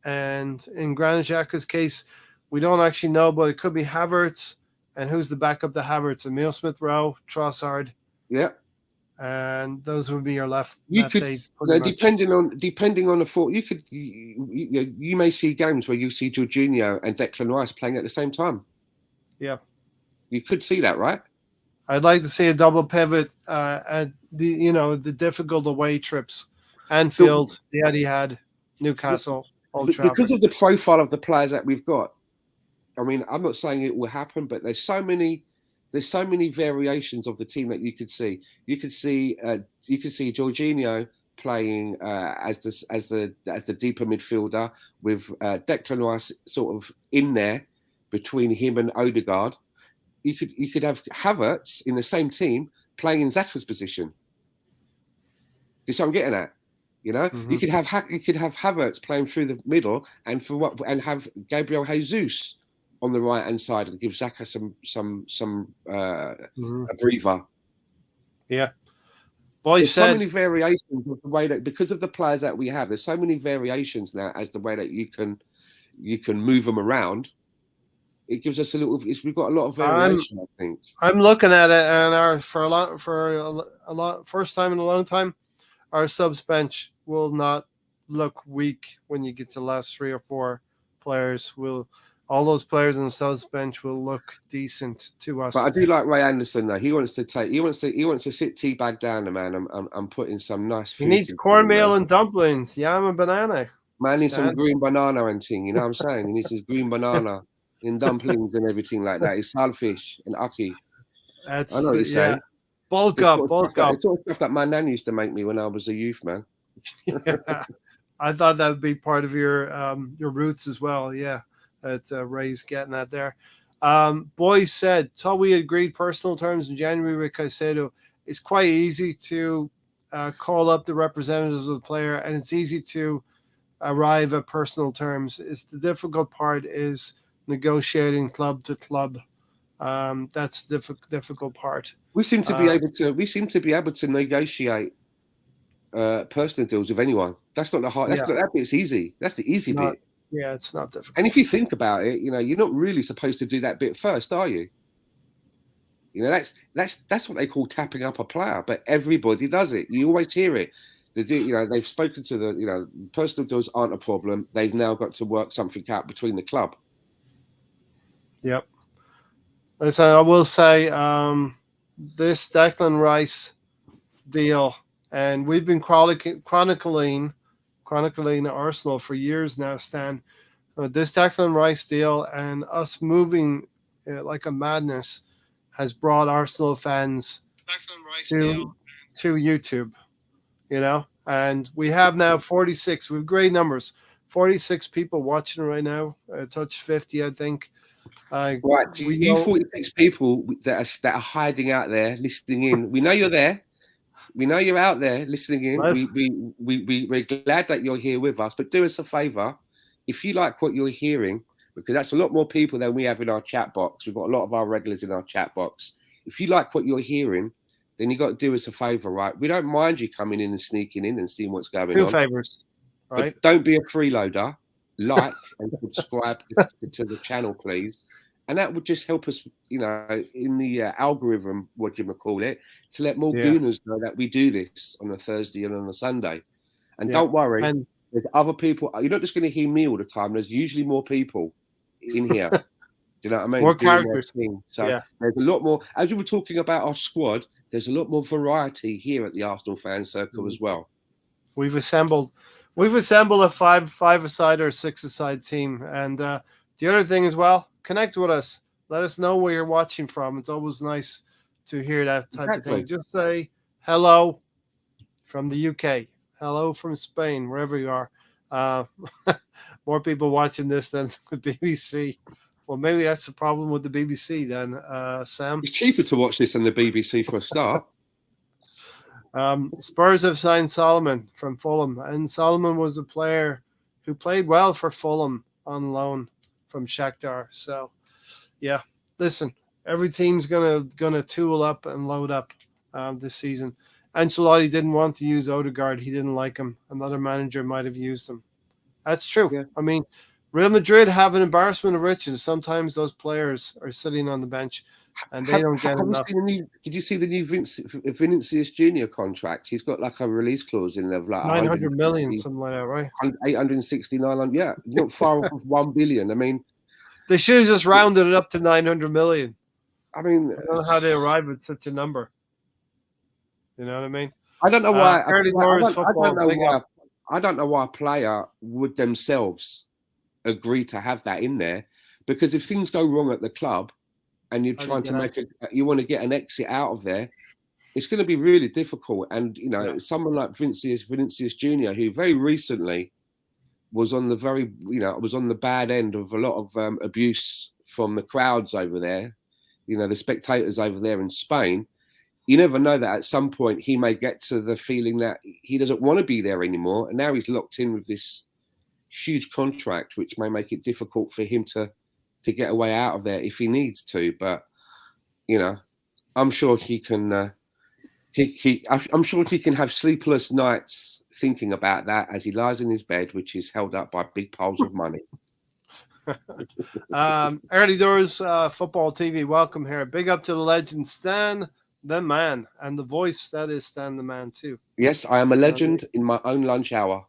And in Granit Xhaka's case, we don't actually know, but it could be Havertz. And who's the backup to Havertz? Emile Smith-Rowe, Trossard. Yeah. And those would be your left. Depending on the thought, you may see games where you see Jorginho and Declan Rice playing at the same time. Yeah, you could see that, right? I'd like to see a double pivot at the difficult away trips, Anfield, the Etihad, Newcastle, Old Trafford. Because of the profile of the players that we've got. I mean, I'm not saying it will happen, but there's so many variations of the team that you could see. You could see Jorginho playing as the deeper midfielder with Declan Rice sort of in there between him and Odegaard. You could have Havertz in the same team playing in Xhaka's position. That's what I'm getting at. You could have Havertz playing through the middle and have Gabriel Jesus on the right hand side and give Xhaka a breather. Yeah. There's so many variations of the way that, because of the players that we have, there's so many variations now as the way that you can move them around. It gives us we've got a lot of variation, I think. I'm looking at it, and for a lot first time in a long time, our subs bench will not look weak when you get to the last 3 or 4 players. All those players in the subs bench will look decent to us. But I do like Ray Anderson though. He wants to sit Teabag down, the man. I'm putting some nice food. He needs cornmeal and dumplings, yam and banana. Man needs some green banana and thing. You know what I'm saying? He needs his green banana in dumplings and everything like that. His saltfish and aki. I know what you're saying. Bulk up. It's all stuff that my nan used to make me when I was a youth, man. Yeah. I thought that would be part of your roots as well. Yeah. That Ray's getting that there. Boys said, thought we agreed personal terms in January with Caicedo. It's quite easy to call up the representatives of the player, and it's easy to arrive at personal terms. It's the difficult part is negotiating club to club. That's the difficult part. We seem to be able to negotiate personal deals with anyone. That's not the hard. That bit's easy. That's the easy bit. Yeah, it's not difficult. And if you think about it, you're not really supposed to do that bit first, are you? That's what they call tapping up a player, but everybody does it. You always hear it. They've spoken to the personal deals aren't a problem. They've now got to work something out between the club. Yep. Listen, I will say this Declan Rice deal, and we've been chronicling Arsenal for years now, Stan. This Declan Rice deal and us moving like a madness has brought Arsenal fans to YouTube, and we have now 46. We have great numbers. 46 people watching right now. Touched 50, I think. Right, you 46 people that are hiding out there listening in. We know you're there. We know you're out there listening in. We're glad that you're here with us. But do us a favour, if you like what you're hearing, because that's a lot more people than we have in our chat box. We've got a lot of our regulars in our chat box. If you like what you're hearing, then you got to do us a favour, right? We don't mind you coming in and sneaking in and seeing what's going on. 2 favours, right? But don't be a freeloader. Like and subscribe to the channel, please. And that would just help us, in the algorithm, what you might call it, to let more gooners know that we do this on a Thursday and on a Sunday. And don't worry, there's other people. You're not just going to hear me all the time. There's usually more people in here. Do you know what I mean? More characters. So there's a lot more. As we were talking about our squad, there's a lot more variety here at the Arsenal Fan Circle as well. We've assembled a five-a-side or six-a-side team. And the other thing as well, connect with us. Let us know where you're watching from. It's always nice to hear that type of thing. Just say hello from the UK. Hello from Spain, wherever you are. More people watching this than the BBC. Well, maybe that's the problem with the BBC then, Sam. It's cheaper to watch this than the BBC for a start. Spurs have signed Solomon from Fulham, and Solomon was a player who played well for Fulham on loan from Shakhtar. So, yeah, listen, every team's gonna tool up and load up this season. Ancelotti didn't want to use Odegaard; he didn't like him. Another manager might have used him. That's true. Yeah. I mean, Real Madrid have an embarrassment of riches. Sometimes those players are sitting on the bench. And they don't get enough. Did you see the new Vinicius Junior contract? He's got like a release clause in there of like 900 million, something like that, right? 869, not far off of 1 billion. I mean, they should have just rounded it up to 900 million. I mean, I don't know how they arrived at such a number. You know what I mean? I don't know why. I don't know why a player would themselves agree to have that in there, because if things go wrong at the club, and you're trying to you want to get an exit out of there, it's going to be really difficult. And someone like Vinicius Junior, who very recently was on the bad end of a lot of abuse from the crowds over there, the spectators over there in Spain. You never know that at some point he may get to the feeling that he doesn't want to be there anymore, and now he's locked in with this huge contract, which may make it difficult for him to get away out of there if he needs to. But I'm sure he can. I'm sure he can have sleepless nights thinking about that as he lies in his bed, which is held up by big piles of money. Early Doors Football TV, welcome here. Big up to the legend Stan the Man, and the voice that is Stan the Man too. Yes, I am a legend in my own lunch hour.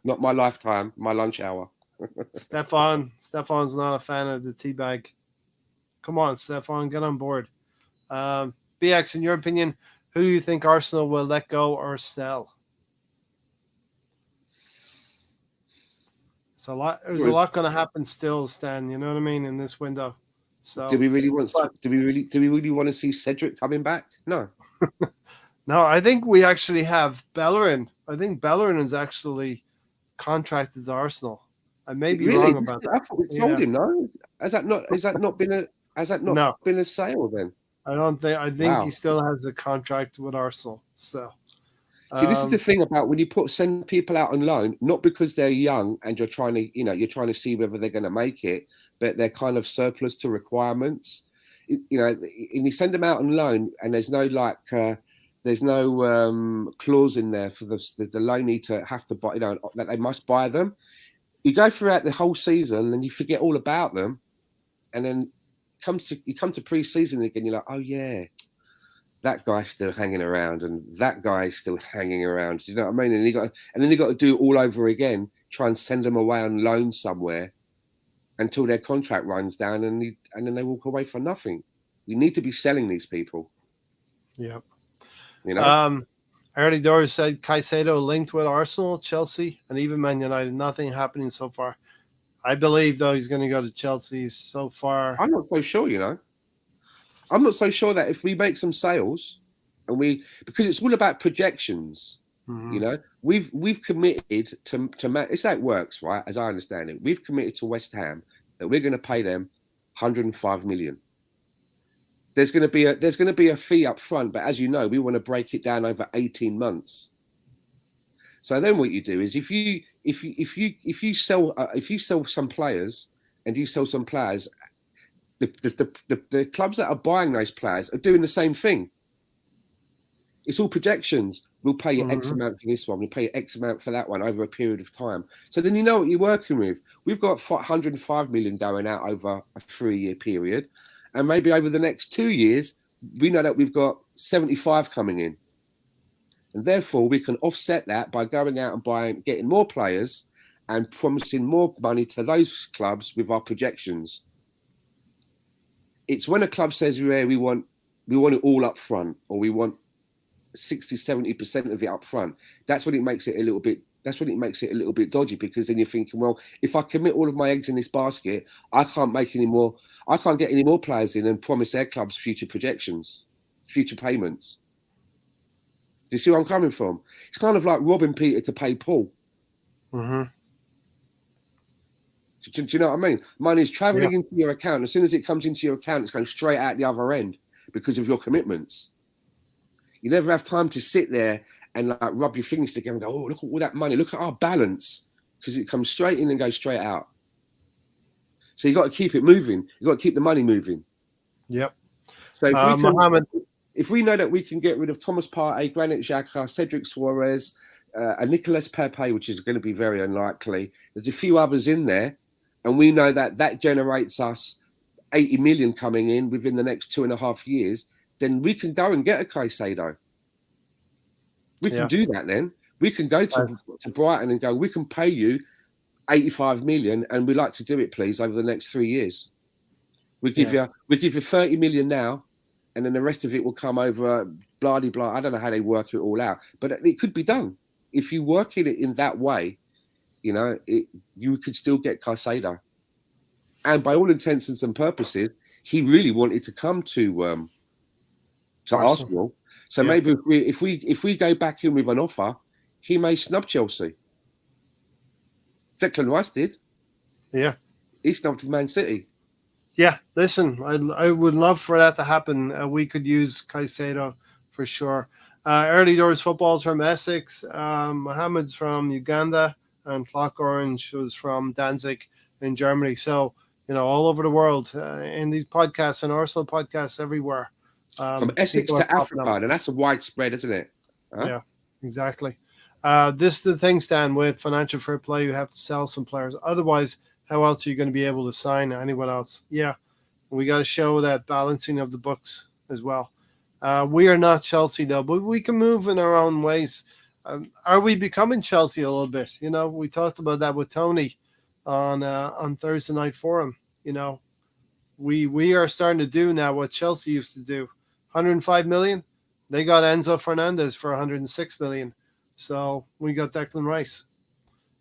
Not my lifetime, my lunch hour. Stefan's not a fan of the teabag. Come on, Stefan, get on board. BX, in your opinion, who do you think Arsenal will let go or sell? There's a lot going to happen still, Stan. You know what I mean, in this window. So do we really want to see Cedric coming back? No. No, I think we actually have Bellerin. I think Bellerin is actually contracted to Arsenal. I may be wrong about that. I thought we told him, no? Has that not been a sale then? I don't think. I think he still has a contract with Arsenal. So, see, this is the thing about when you send people out on loan, not because they're young and you're trying to see whether they're going to make it, but they're kind of surplus to requirements. And you send them out on loan, and there's no clause in there for the loanee to have to buy, that they must buy them. you go throughout the whole season and you forget all about them, and then you come to pre-season again, you're like, oh yeah, that guy's still hanging around, and that guy's still hanging around. Do you know what I mean? And then you got to do it all over again, try and send them away on loan somewhere until their contract runs down, and then they walk away for nothing. You need to be selling these people. Yeah. You know. Early doors said Caicedo linked with Arsenal, Chelsea, and even Man United. Nothing happening so far. I believe, though, he's going to go to Chelsea so far. I'm not so sure, you know. I'm not so sure that if we make some sales, because it's all about projections, you know, we've committed to it's how it works, right? As I understand it, we've committed to West Ham that we're going to pay them 105 million. There's going to be a fee up front, but as you know, we want to break it down over 18 months. So then what you do is if you sell some players, and you sell some players, the clubs that are buying those players are doing the same thing. It's all projections. We'll pay you X amount for this one. We'll pay you X amount for that one over a period of time. So then you know what you're working with. We've got 105 million going out over a 3-year period. And maybe over the next 2 years, we know that we've got 75 coming in. And therefore, we can offset that by going out and getting more players and promising more money to those clubs with our projections. It's when a club says, yeah, we want it all up front, or we want 60-70% of it up front. That's when it makes it a little bit dodgy, because then you're thinking, well, if I commit all of my eggs in this basket, I can't get any more players in and promise their clubs future projections, future payments. Do you see where I'm coming from? It's kind of like robbing Peter to pay Paul. Do you know what I mean? Money is traveling into your account. As soon as it comes into your account, it's going straight out the other end because of your commitments. You never have time to sit there and like rub your fingers together and go, oh, look at all that money. Look at our balance, because it comes straight in and goes straight out. So you got to keep it moving. You got to keep the money moving. Yep. So if we know that we can get rid of Thomas Partey, Granit Xhaka, Cedric Suarez, and Nicolas Pepe, which is going to be very unlikely. There's a few others in there, and we know that generates us 80 million coming in within the next 2.5 years. Then we can go and get a Caicedo. We can do that then. We can go to Brighton and go, we can pay you 85 million, and we'd like to do it, please, over the next 3 years. We give you 30 million now, and then the rest of it will come over, blah, blah, blah. I don't know how they work it all out, but it could be done. If you work it in that way, you know, you could still get Caicedo. And by all intents and purposes, he really wanted to come to Arsenal. So maybe if we go back in with an offer, he may snub Chelsea. Declan Rice did. Yeah. He snubbed Man City. Yeah, listen, I would love for that to happen. We could use Caicedo for sure. Early doors footballs from Essex. Mohammed's from Uganda, and Clock Orange was from Danzig in Germany. So, you know, all over the world in these podcasts and Arsenal podcasts everywhere. From Essex to Africa, and that's a widespread, isn't it? Huh? Yeah, exactly. This is the thing, Stan, with financial fair play, you have to sell some players. Otherwise, how else are you going to be able to sign anyone else? Yeah, we got to show that balancing of the books as well. We are not Chelsea, though, but we can move in our own ways. Are we becoming Chelsea a little bit? You know, we talked about that with Tony on Thursday Night Forum. You know, we are starting to do now what Chelsea used to do. 105 million. They got Enzo Fernandez for 106 million. So we got Declan Rice.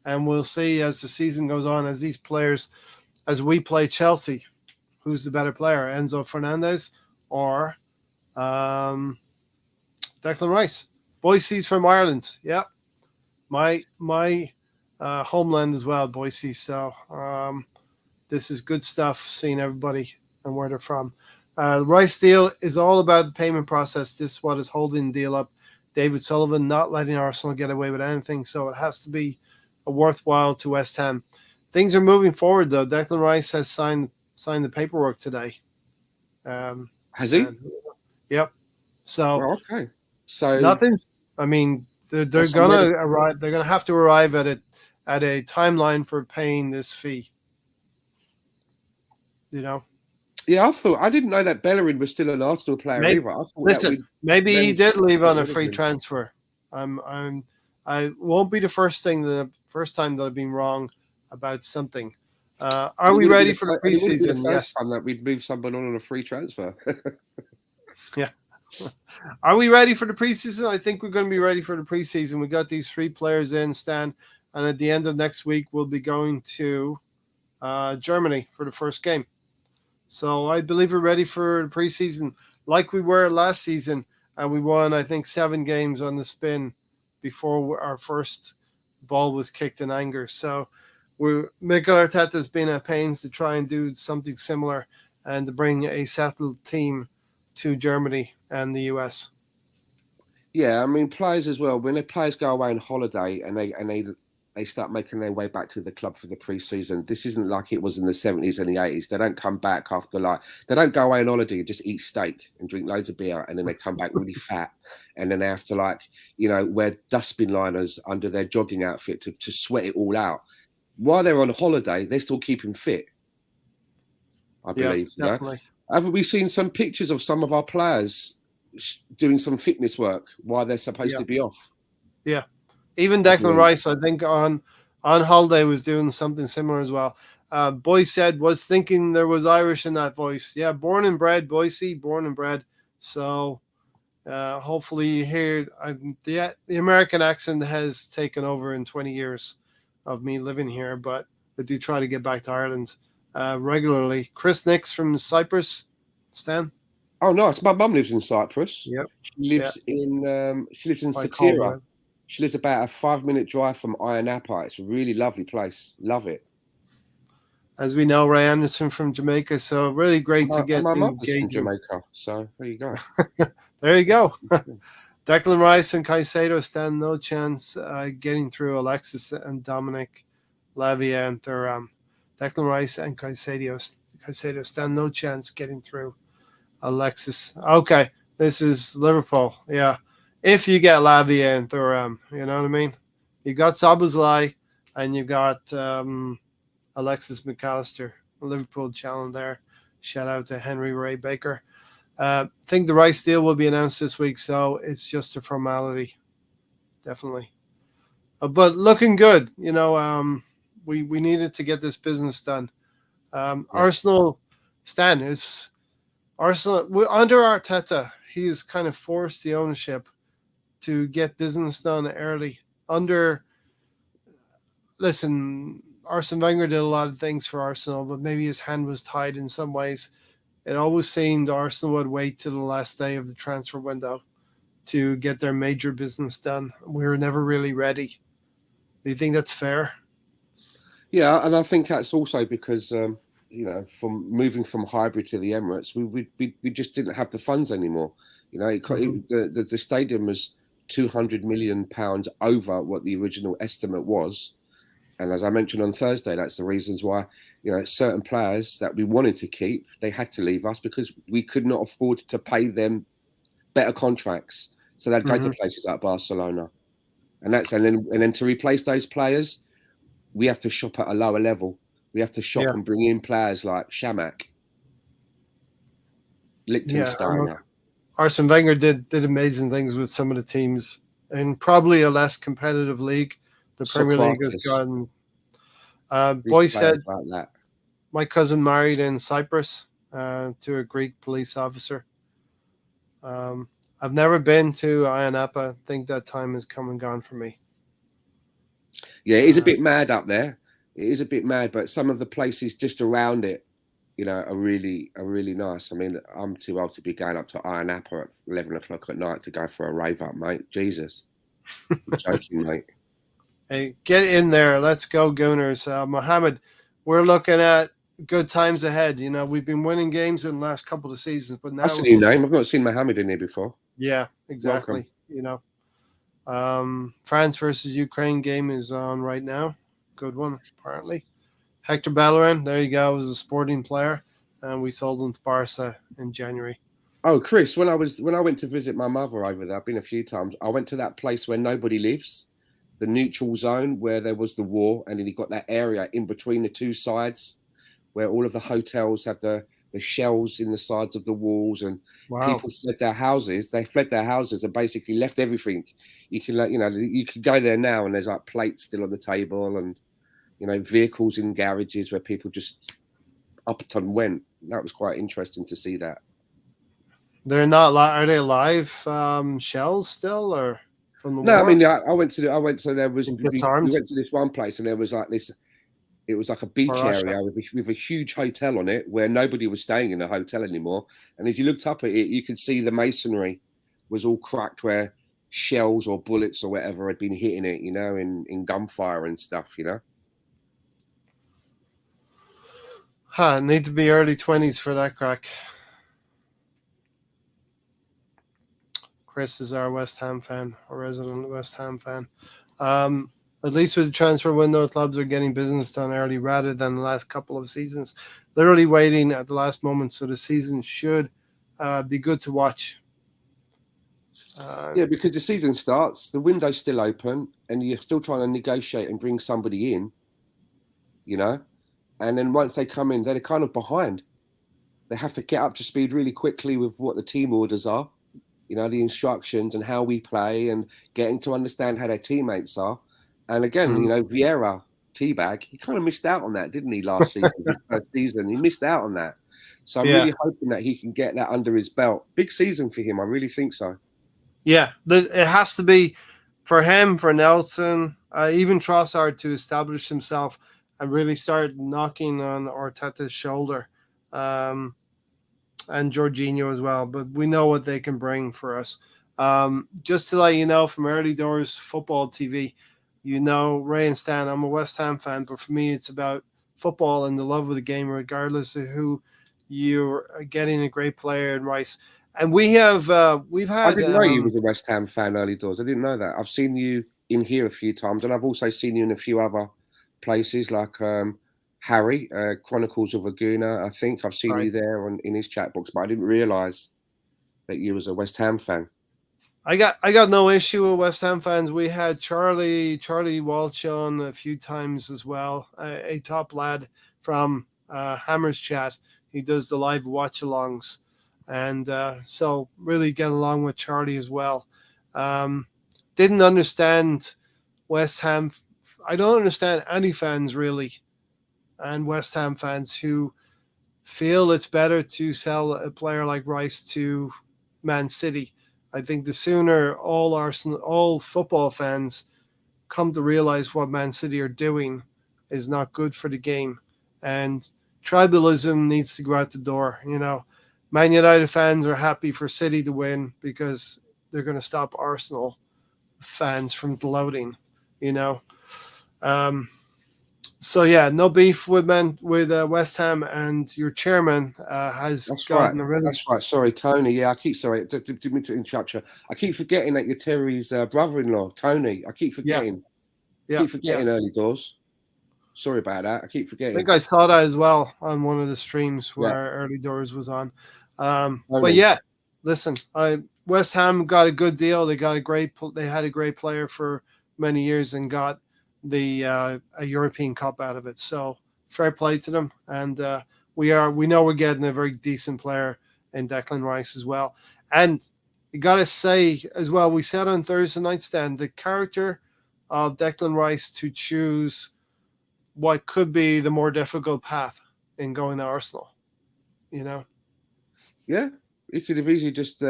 And we'll see as the season goes on, as these players, as we play Chelsea, who's the better player, Enzo Fernandez or Declan Rice? Boise's from Ireland. Yeah. My homeland as well, Boise. So this is good stuff, seeing everybody and where they're from. The Rice deal is all about the payment process. This is what is holding the deal up. David Sullivan not letting Arsenal get away with anything, so it has to be a worthwhile to West Ham. Things are moving forward, though. Declan Rice has signed the paperwork today. Has he? Yep. So okay. So nothing. I mean, they're gonna arrive. They're gonna have to arrive at it at a timeline for paying this fee. You know, Yeah, I didn't know that Bellerin was still an Arsenal player maybe, either. I thought that listen, we'd maybe he managed did to leave get on a rid of free him. transfer. I won't be the first time that I've been wrong about something. Are we ready for the And it wouldn't be the preseason? first Yes. time that we'd move someone on a free transfer. Yeah. Are we ready for the preseason? I think we're going to be ready for the preseason. We got these 3 players in, Stan, and at the end of next week, we'll be going to Germany for the first game. So I believe we're ready for the preseason like we were last season, and we won, I think, 7 games on the spin before our first ball was kicked in anger. So Mikel Arteta has been at pains to try and do something similar and to bring a settled team to Germany and the US. Yeah, I mean players as well. When the players go away on holiday and they start making their way back to the club for the pre-season, this isn't like it was in the 70s and the 80s. They don't come back after they don't go away on holiday and just eat steak and drink loads of beer and then they come back really fat and then they have to wear dustbin liners under their jogging outfit to sweat it all out. While they're on holiday, they're still keeping fit. I believe. Yeah, definitely. Haven't we seen some pictures of some of our players doing some fitness work while they're supposed to be off? Yeah. Even Declan Rice, I think, on holiday was doing something similar as well. Boy said was thinking there was Irish in that voice. Yeah, born and bred, Boise, born and bred. So hopefully you hear the American accent has taken over in 20 years of me living here, but I do try to get back to Ireland regularly. Chris Nix from Cyprus, Stan. Oh, nice. My mum lives in Cyprus. Yep. She lives in Satira. She lives about a 5-minute drive from Ayia Napa. It's a really lovely place. Love it. As we know, Ray Anderson from Jamaica, so really great to get my to mother's engage from Jamaica. So there you go. There you go. Declan Rice and Caicedo stand no chance getting through Alexis and Dominic Lavia and Thuram. Declan Rice and Caicedo stand no chance getting through Alexis. Okay, this is Liverpool. Yeah. If you get Lavia and Thuram, you know what I mean? You got Szoboszlai and you got Alexis McAllister, Liverpool challenge there. Shout out to Henry Ray Baker. I think the Rice deal will be announced this week, so it's just a formality, definitely. But looking good, we needed to get this business done. Arsenal, Stan, is Arsenal under Arteta. He has kind of forced the ownership to get business done early. Arsene Wenger did a lot of things for Arsenal, but maybe his hand was tied in some ways. It always seemed Arsenal would wait till the last day of the transfer window to get their major business done. We were never really ready. Do you think that's fair? Yeah, and I think that's also because from moving from hybrid to the Emirates, we just didn't have the funds anymore. The stadium was £200 million over what the original estimate was. And as I mentioned on Thursday, that's the reasons why, certain players that we wanted to keep, they had to leave us because we could not afford to pay them better contracts. So they'd go to places like Barcelona. And then to replace those players, we have to shop at a lower level. We have to shop and bring in players like Shamak, Liechtensteiner. Arsene Wenger did amazing things with some of the teams in probably a less competitive league. The Premier League has gotten. Boy said, like that. My cousin married in Cyprus to a Greek police officer. I've never been to Ayia Napa. I think that time has come and gone for me. Yeah, it is a bit mad up there. It is a bit mad, but some of the places just around it, are really nice. I mean, I'm too old to be going up to Ayia Napa at 11 o'clock at night to go for a rave up, mate. Jesus. I'm joking, mate. Hey, get in there. Let's go, Gooners. Mohammed, we're looking at good times ahead. We've been winning games in the last couple of seasons, but now that's a new name. I've not seen Mohammed in here before. Yeah, exactly. Welcome. France versus Ukraine game is on right now. Good one, apparently. Hector Bellerin, there you go, was a Sporting player, and we sold him to Barca in January. Oh, Chris, when I went to visit my mother over there, I've been a few times. I went to that place where nobody lives. the neutral zone where there was the war, and then he got that area in between the two sides where all of the hotels have the shells in the sides of the walls, and Wow. people fled their houses. They fled their houses and basically left everything. You can, like, you can go there now, and there's like plates still on the table, and vehicles in garages where people just up and went. That was quite interesting to see that. They're not. Are they live shells still, or from the No, war? I mean, I went to there was we Disarmed? went to this one place, and there was like this. It was like a beach Russia. area with a huge hotel on it where nobody was staying in the hotel anymore. And if you looked up at it, you could see the masonry was all cracked where shells or bullets or whatever had been hitting it, in gunfire and stuff, Need to be early 20s for that crack. Chris is our West Ham fan, a resident West Ham fan. At least with the transfer window, clubs are getting business done early rather than the last couple of seasons. Literally waiting at the last moment, so the season should be good to watch. Yeah, because the season starts, the window's still open, and you're still trying to negotiate and bring somebody in, and then once they come in, they're kind of behind. They have to get up to speed really quickly with what the team orders are, the instructions and how we play, and getting to understand how their teammates are. And again, Vieira, Teabag, he kind of missed out on that, didn't he, last season? His first season, he missed out on that. So I'm really hoping that he can get that under his belt. Big season for him, I really think so. Yeah, it has to be for him, for Nelson, even Trossard to establish himself and really start knocking on Arteta's shoulder, and Jorginho as well. But we know what they can bring for us. Just to let you know, from Early Doors Football TV, Ray and Stan, I'm a West Ham fan, but for me, it's about football and the love of the game, regardless of who you're getting a great player in Rice. And we've had. I didn't know you was a West Ham fan, Early Doors. I didn't know that. I've seen you in here a few times, and I've also seen you in a few other places, like Harry, Chronicles of a Gooner. I think I've seen you there in his chat box, but I didn't realise that you was a West Ham fan. I got no issue with West Ham fans. We had Charlie Walsh on a few times as well, a top lad from Hammer's Chat. He does the live watch-alongs, and so really get along with Charlie as well. Didn't understand West Ham. I don't understand any fans really, and West Ham fans who feel it's better to sell a player like Rice to Man City. I think the sooner all football fans come to realize what Man City are doing is not good for the game, and tribalism needs to go out the door. Man United fans are happy for City to win because they're going to stop Arsenal fans from gloating. So yeah, no beef with West Ham, and your chairman has gotten a really. That's right. Sorry, Tony. Yeah, sorry. Didn't mean to interrupt you. I keep forgetting that you're Terry's brother-in-law, Tony. I keep forgetting. Yeah. Keep forgetting Early Doors. Sorry about that. I keep forgetting. I think I saw that as well on one of the streams where Early Doors was on. But yeah, listen, West Ham got a good deal. They had a great player for many years and got a European Cup out of it. So fair play to them. And we know we're getting a very decent player in Declan Rice as well. And you got to say as well, we said on Thursday night, Stan, the character of Declan Rice to choose what could be the more difficult path in going to Arsenal, Yeah, he could have easily just.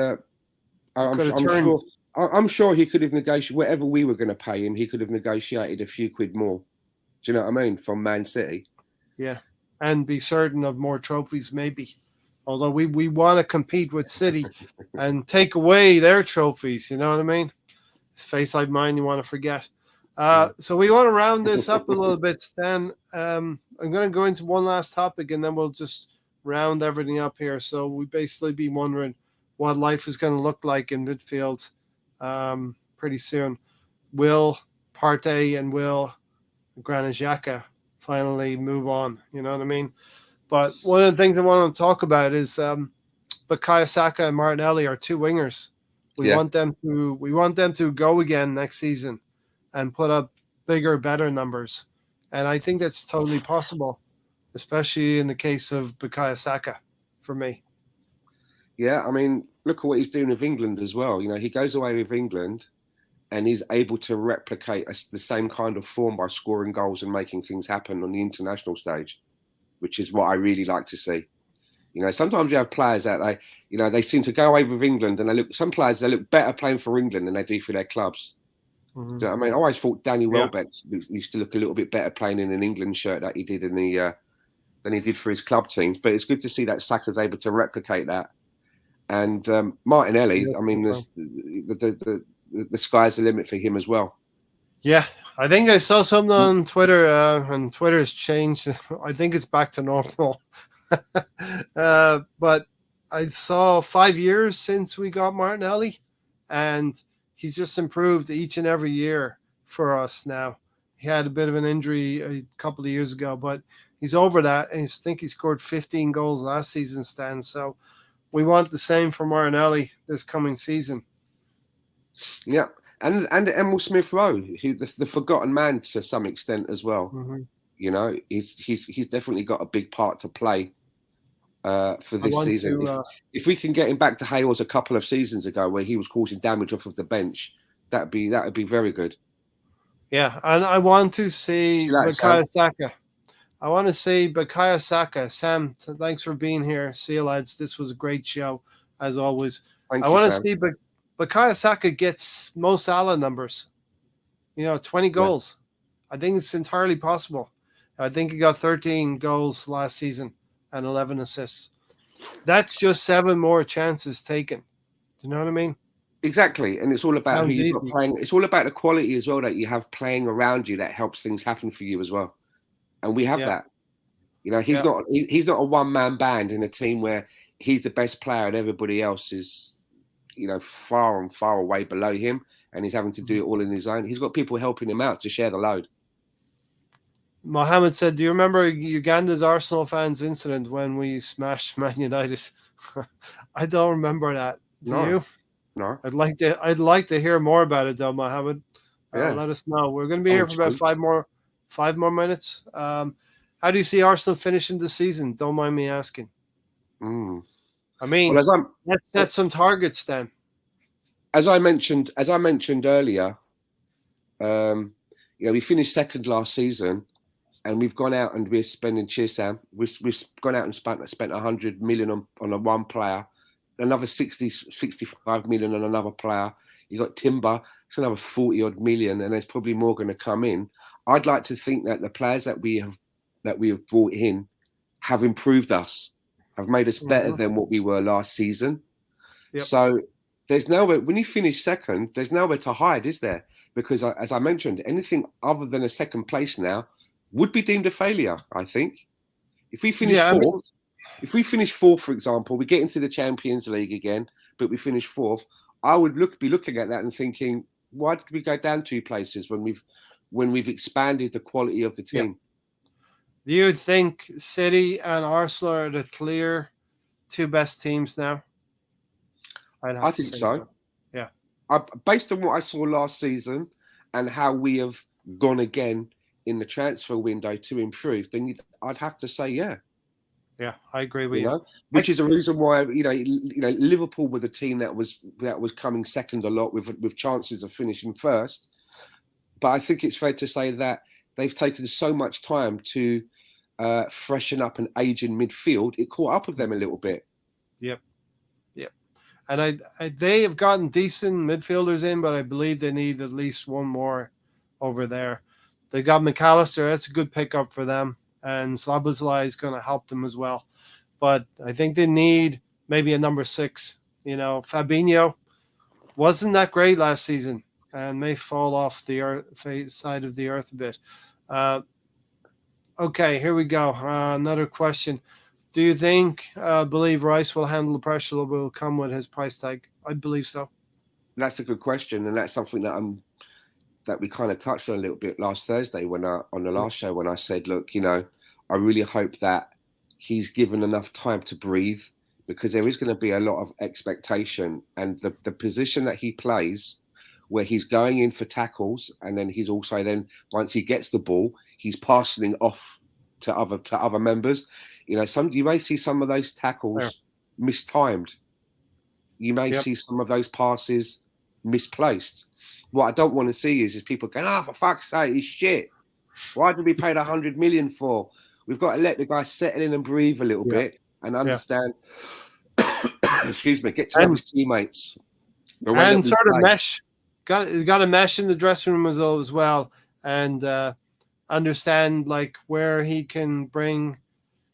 I'm sure he could have negotiated whatever we were going to pay him. He could have negotiated a few quid more. Do you know what I mean? From Man City. Yeah, and be certain of more trophies, maybe. Although we want to compete with City and take away their trophies. You know what I mean? Face like mine, you want to forget. So we want to round this up a little bit, Stan. I'm going to go into one last topic, and then we'll just round everything up here. So we basically be wondering what life is going to look like in midfield pretty soon. Will Partey and will Granit Xhaka finally move on? You know what I mean? But one of the things I want to talk about is Bukayo Saka and Martinelli are two wingers. We want them to go again next season. and put up bigger, better numbers. And I think that's totally possible, especially in the case of Bukayo Saka for me. Yeah, I mean, look at what he's doing with England as well. You know, he goes away with England and he's able to replicate the same kind of form by scoring goals and making things happen on the international stage, which is what I really like to see. You know, sometimes you have players that they seem to go away with England and some players, they look better playing for England than they do for their clubs. Mm-hmm. So, I mean, I always thought Danny Yeah. Welbeck used to look a little bit better playing in an England shirt that he did than he did for his club teams. But it's good to see that Saka's able to replicate that. And Martinelli, I mean, the sky's the limit for him as well. Yeah, I think I saw something on Twitter, and Twitter's changed. I think it's back to normal. But I saw 5 years since we got Martinelli, and he's just improved each and every year for us now. He had a bit of an injury a couple of years ago, but he's over that, and I think he scored 15 goals last season, Stan. So we want the same for Martinelli this coming season. Yeah, and Emil Smith-Rowe, the forgotten man to some extent as well. Mm-hmm. You know, he's definitely got a big part to play for this season. If we can get him back to Hales a couple of seasons ago, where he was causing damage off of the bench, that would be very good. Yeah, and I want to see Bukayo Saka. I want to see Bukayo Saka. Sam, thanks for being here. See you, lads. This was a great show, as always. I want to see Bukayo Saka gets Mo Salah numbers. 20 goals. Yeah. I think it's entirely possible. I think he got 13 goals last season and 11 assists. That's just 7 more chances taken. Do you know what I mean? Exactly, and it's all about who you've got playing. It's all about the quality as well that you have playing around you that helps things happen for you as well. And we have that. You know, he's not a one-man band in a team where he's the best player and everybody else is, far and far away below him, and he's having to do it all in his own. He's got people helping him out to share the load. Mohammed said, do you remember Uganda's Arsenal fans incident when we smashed Man United? I don't remember that. Do you? No. I'd like to hear more about it though, Mohammed. Let us know. We're going to be here for about 5 more minutes. How do you see Arsenal finishing the season? Don't mind me asking. I mean, let's set some targets then. As I mentioned earlier, we finished second last season, and we've gone out and we're spending. Cheers, Sam. We've gone out and spent 100 million on a one player, another 65 million on another player. You got Timber, it's another 40 odd million, and there's probably more going to come in. I'd like to think that the players that we have brought in have improved us, have made us better than what we were last season. Yep. So there's nowhere, when you finish second, there's nowhere to hide, is there? Because as I mentioned, anything other than a second place now would be deemed a failure, I think. If we finish fourth, if we finish fourth, for example, we get into the Champions League again, but we finish fourth, I would be looking at that and thinking, why did we go down 2 places when we've expanded the quality of the team? Do you think City and Arsenal are the clear 2 best teams now? I think so. Yeah. Based on what I saw last season and how we have gone again in the transfer window to improve, then I'd have to say, yeah. Yeah, I agree with you. Which is a reason why Liverpool were the team that was coming second a lot with chances of finishing first. But I think it's fair to say that they've taken so much time to freshen up and age in midfield. It caught up with them a little bit. Yep. And they have gotten decent midfielders in, but I believe they need at least one more over there. They got McAllister. That's a good pickup for them. And Szoboszlai is going to help them as well. But I think they need maybe a number 6. Fabinho wasn't that great last season and may fall off the side of the earth a bit. Okay, here we go. Another question. Do you believe Rice will handle the pressure that will come with his price tag? I believe so. That's a good question. And that's something that we kind of touched on a little bit last Thursday on the last show when I said, look, I really hope that he's given enough time to breathe, because there is going to be a lot of expectation, and the position that he plays where he's going in for tackles, and then he's also then once he gets the ball, he's passing off to other members. You know, you may see some of those tackles mistimed. You may see some of those passes misplaced. What I don't want to see is people going, "Oh, for fuck's sake, he's shit. Why did we pay 100 million for?" We've got to let the guy settle in and breathe a little bit and understand. Excuse me, get to know his teammates. And sort of mesh. Got to mesh in the dressing room as well, and understand like where he can bring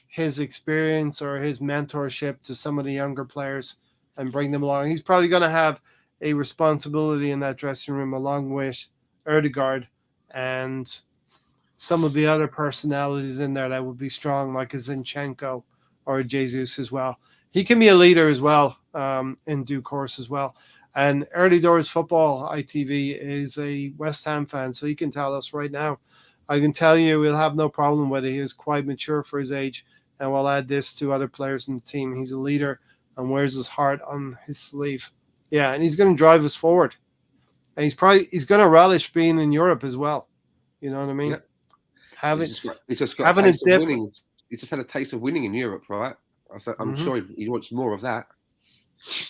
his experience or his mentorship to some of the younger players and bring them along. He's probably going to have a responsibility in that dressing room along with Erdegaard and some of the other personalities in there that would be strong, like a Zinchenko or a Jesus as well. He can be a leader as well in due course as well. And Early Doors Football ITV is a West Ham fan, so he can tell us right now. I can tell you we'll have no problem with it. He is quite mature for his age, and we'll add this to other players in the team. He's a leader and wears his heart on his sleeve. Yeah, and he's going to drive us forward. And he's going to relish being in Europe as well. You know what I mean? Yeah. He's just got having a taste of winning. He just had a taste of winning in Europe, right? I'm sure he wants more of that.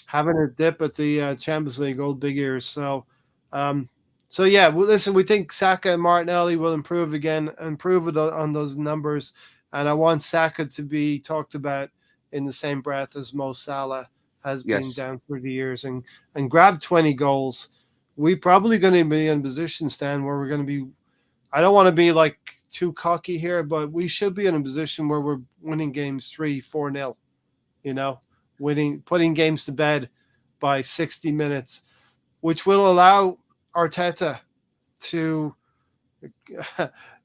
Having a dip at the Champions League, old big ears. So yeah. Well, listen, we think Saka and Martinelli will improve on those numbers, and I want Saka to be talked about in the same breath as Mo Salah has been down through the years and grab 20 goals. We probably going to be in a position, Stan, where we're going to be. I don't want to be like too cocky here, but we should be in a position where we're winning games 3-4-0. You know. Putting games to bed by 60 minutes, which will allow Arteta to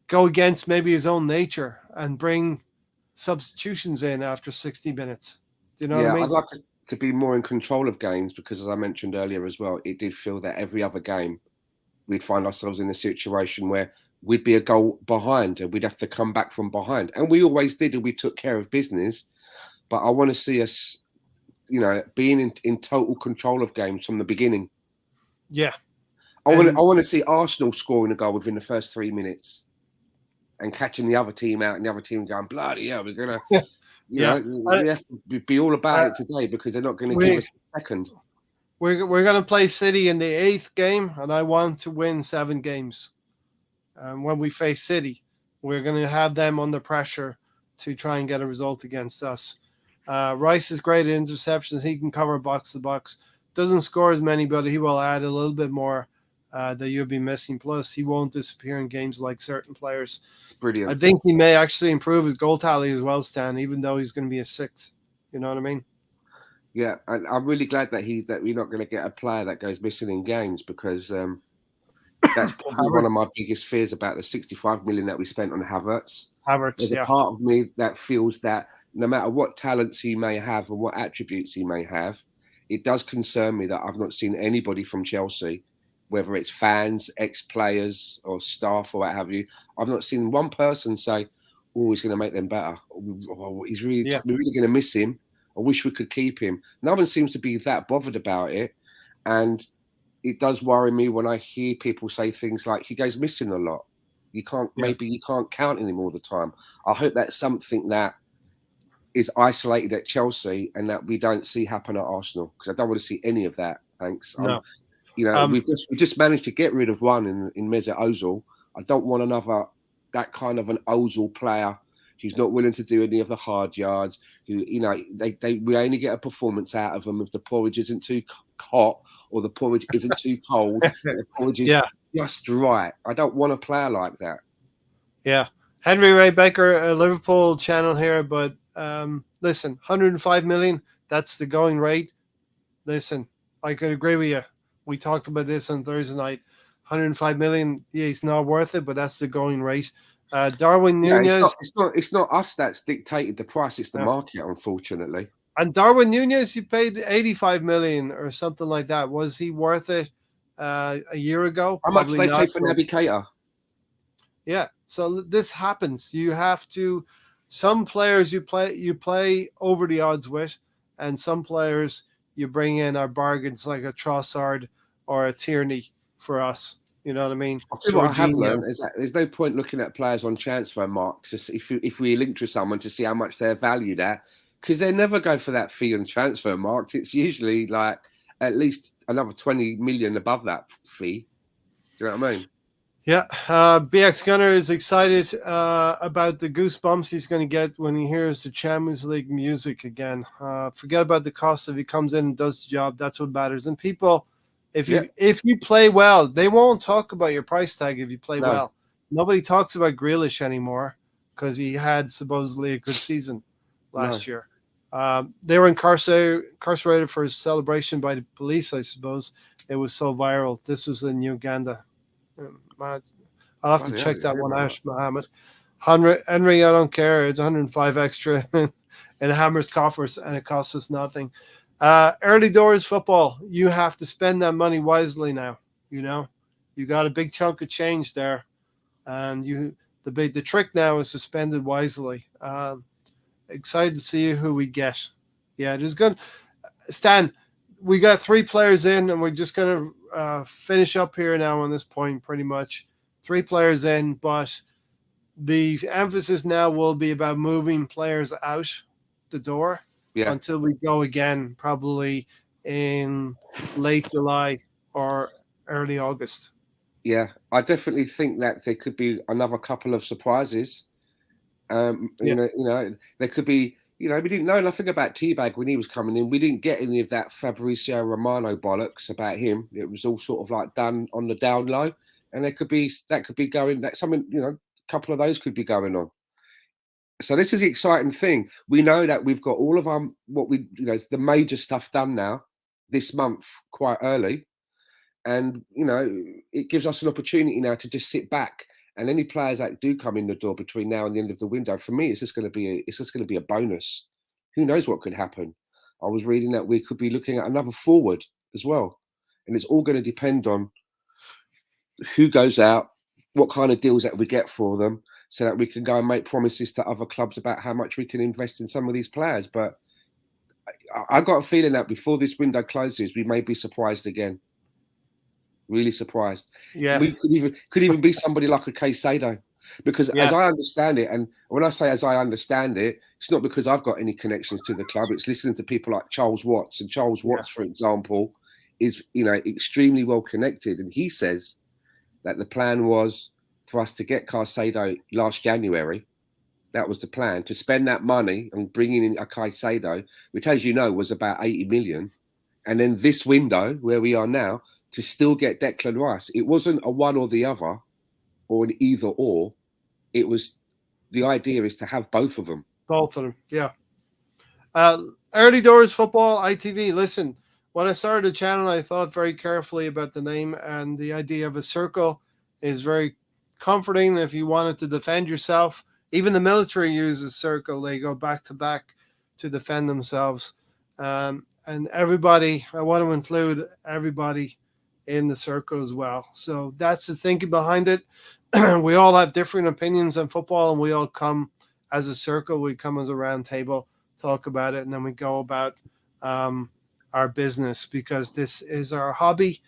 go against maybe his own nature and bring substitutions in after 60 minutes. Do you know what I mean? I'd like to be more in control of games because, as I mentioned earlier as well, it did feel that every other game we'd find ourselves in a situation where we'd be a goal behind and we'd have to come back from behind. And we always did, and we took care of business. But I want to see us, you know, being in total control of games from the beginning. Yeah. I want to see Arsenal scoring a goal within the first 3 minutes and catching the other team out and the other team going, bloody hell, we're going to, you know, we have to be all about it today because they're not going to give us a second. We're going to play City in the 8th game, and I want to win 7 games. When we face City, we're going to have them under pressure to try and get a result against us. Rice is great at interceptions. He can cover box to box. Doesn't score as many, but he will add a little bit more that you'll be missing. Plus, he won't disappear in games like certain players. Brilliant. I think he may actually improve his goal tally as well, Stan, even though he's going to be a 6. You know what I mean? Yeah, and I'm really glad that we're not going to get a player that goes missing in games because that's probably one of my biggest fears about the 65 million that we spent on Havertz. There's a part of me that feels that no matter what talents he may have and what attributes he may have, it does concern me that I've not seen anybody from Chelsea, whether it's fans, ex-players or staff or what have you, I've not seen one person say, oh, he's going to make them better. We're really going to miss him. I wish we could keep him. No one seems to be that bothered about it. And it does worry me when I hear people say things like, he goes missing a lot. Maybe you can't count him all the time. I hope that's something that is isolated at Chelsea and that we don't see happen at Arsenal because I don't want to see any of that. Thanks. No. We just managed to get rid of one in Mesut Ozil. I don't want another that kind of an Ozil player who's not willing to do any of the hard yards. Who we only get a performance out of them if the porridge isn't too hot or the porridge isn't too cold. The porridge is just right. I don't want a player like that. Yeah, Henry Ray Baker, a Liverpool channel here, but. Listen, 105 million, that's the going rate. Listen, I could agree with you. We talked about this on Thursday night. 105 million, it's not worth it, but that's the going rate. Darwin Nunez. It's not us that's dictated the price, it's the market, unfortunately. And Darwin Nunez, you paid 85 million or something like that. Was he worth it a year ago? How much they pay for Naby Keita? Yeah, so this happens. You have to. Some players you play over the odds with, and some players you bring in are bargains like a Trossard or a Tierney. for us. You know what I mean? I'll tell you what I have Jorginho. learned is that there's no point looking at players on transfer mark to see if we link to someone to see how much they're valued at, because they never go for that fee on transfer marks. It's usually like at least another 20 million above that fee. Do you know what I mean? Yeah, BX Gunner is excited about the goosebumps he's going to get when he hears the Champions League music again. Forget about the cost if he comes in and does the job. That's what matters. And people, if you play well, they won't talk about your price tag if you play well. Nobody talks about Grealish anymore because he had supposedly a good season last year. They were incarcerated for his celebration by the police, I suppose. It was so viral. This was in Uganda. I'll have to check that one out, Mohammed. Henry, I don't care. It's 105 extra in Hammer's coffers, and it costs us nothing. Early doors football, you have to spend that money wisely now. You know, you got a big chunk of change there, and the trick now is to spend it wisely. Excited to see who we get. Yeah, it is good. Stan, we got 3 players in, and we're just going to finish up here now on this point pretty much. 3 players in, but the emphasis now will be about moving players out the door until we go again, probably in late July or early August. Yeah, I definitely think that there could be another couple of surprises. You know, there could be. You know, we didn't know nothing about Teabag when he was coming in. We didn't get any of that Fabrizio Romano bollocks about him. It was all sort of like done on the down low, and that could be going. That something, you know, a couple of those could be going on. So this is the exciting thing. We know that we've got all of the major stuff done now this month quite early, and you know, it gives us an opportunity now to just sit back. And any players that do come in the door between now and the end of the window, for me, it's just going to be a bonus. Who knows what could happen? I was reading that we could be looking at another forward as well, and it's all going to depend on who goes out, what kind of deals that we get for them, so that we can go and make promises to other clubs about how much we can invest in some of these players. But I got a feeling that before this window closes, we may be surprised again. Really surprised. Yeah, we could even be somebody like a Caicedo, because as I understand it, and when I say as I understand it, it's not because I've got any connections to the club. It's listening to people like Charles Watts, and Charles Watts, for example, is extremely well connected, and he says that the plan was for us to get Caicedo last January. That was the plan, to spend that money and bringing in a Caicedo, which, as you know, was about 80 million, and then this window where we are now, to still get Declan Rice. It wasn't a one or the other, or an either or. It was, the idea is to have both of them. Both of them, yeah. Early doors football, ITV. Listen, when I started the channel, I thought very carefully about the name, and the idea of a circle is very comforting if you wanted to defend yourself. Even the military uses circle. They go back to back to defend themselves. And everybody, I want to include everybody in the circle as well. So that's the thinking behind it. We all have different opinions on football, and we all come as a circle. We come as a round table, talk about it, and then we go about our business, because this is our hobby.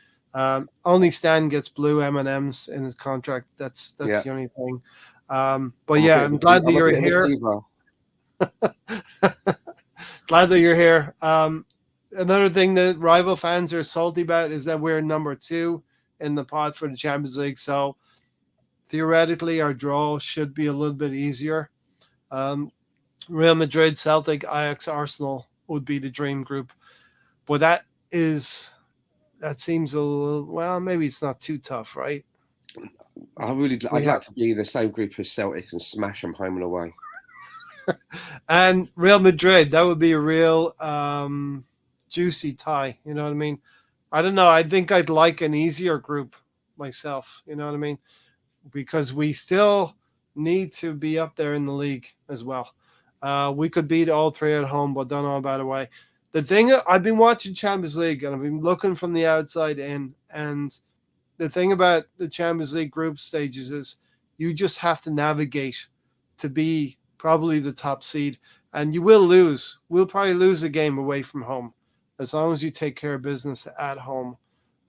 Only Stan gets blue M&Ms in his contract. That's the only thing. But yeah, I'm glad that you're here. Glad that you're here. Another thing that rival fans are salty about is that we're number 2 in the pot for the Champions League. So theoretically, our draw should be a little bit easier. Real Madrid, Celtic, Ajax, Arsenal would be the dream group. But that seems a little, well, maybe it's not too tough, right? I'd like to be in the same group as Celtic and smash them home and away. And Real Madrid, that would be a real juicy tie. You know what I mean? I don't know. I think I'd like an easier group myself. You know what I mean? Because we still need to be up there in the league as well. We could beat all 3 at home, but don't know about away. The thing, I've been watching Champions League, and I've been looking from the outside in, and the thing about the Champions League group stages is you just have to navigate to be probably the top seed, and you will lose. We'll probably lose a game away from home as long as you take care of business at home.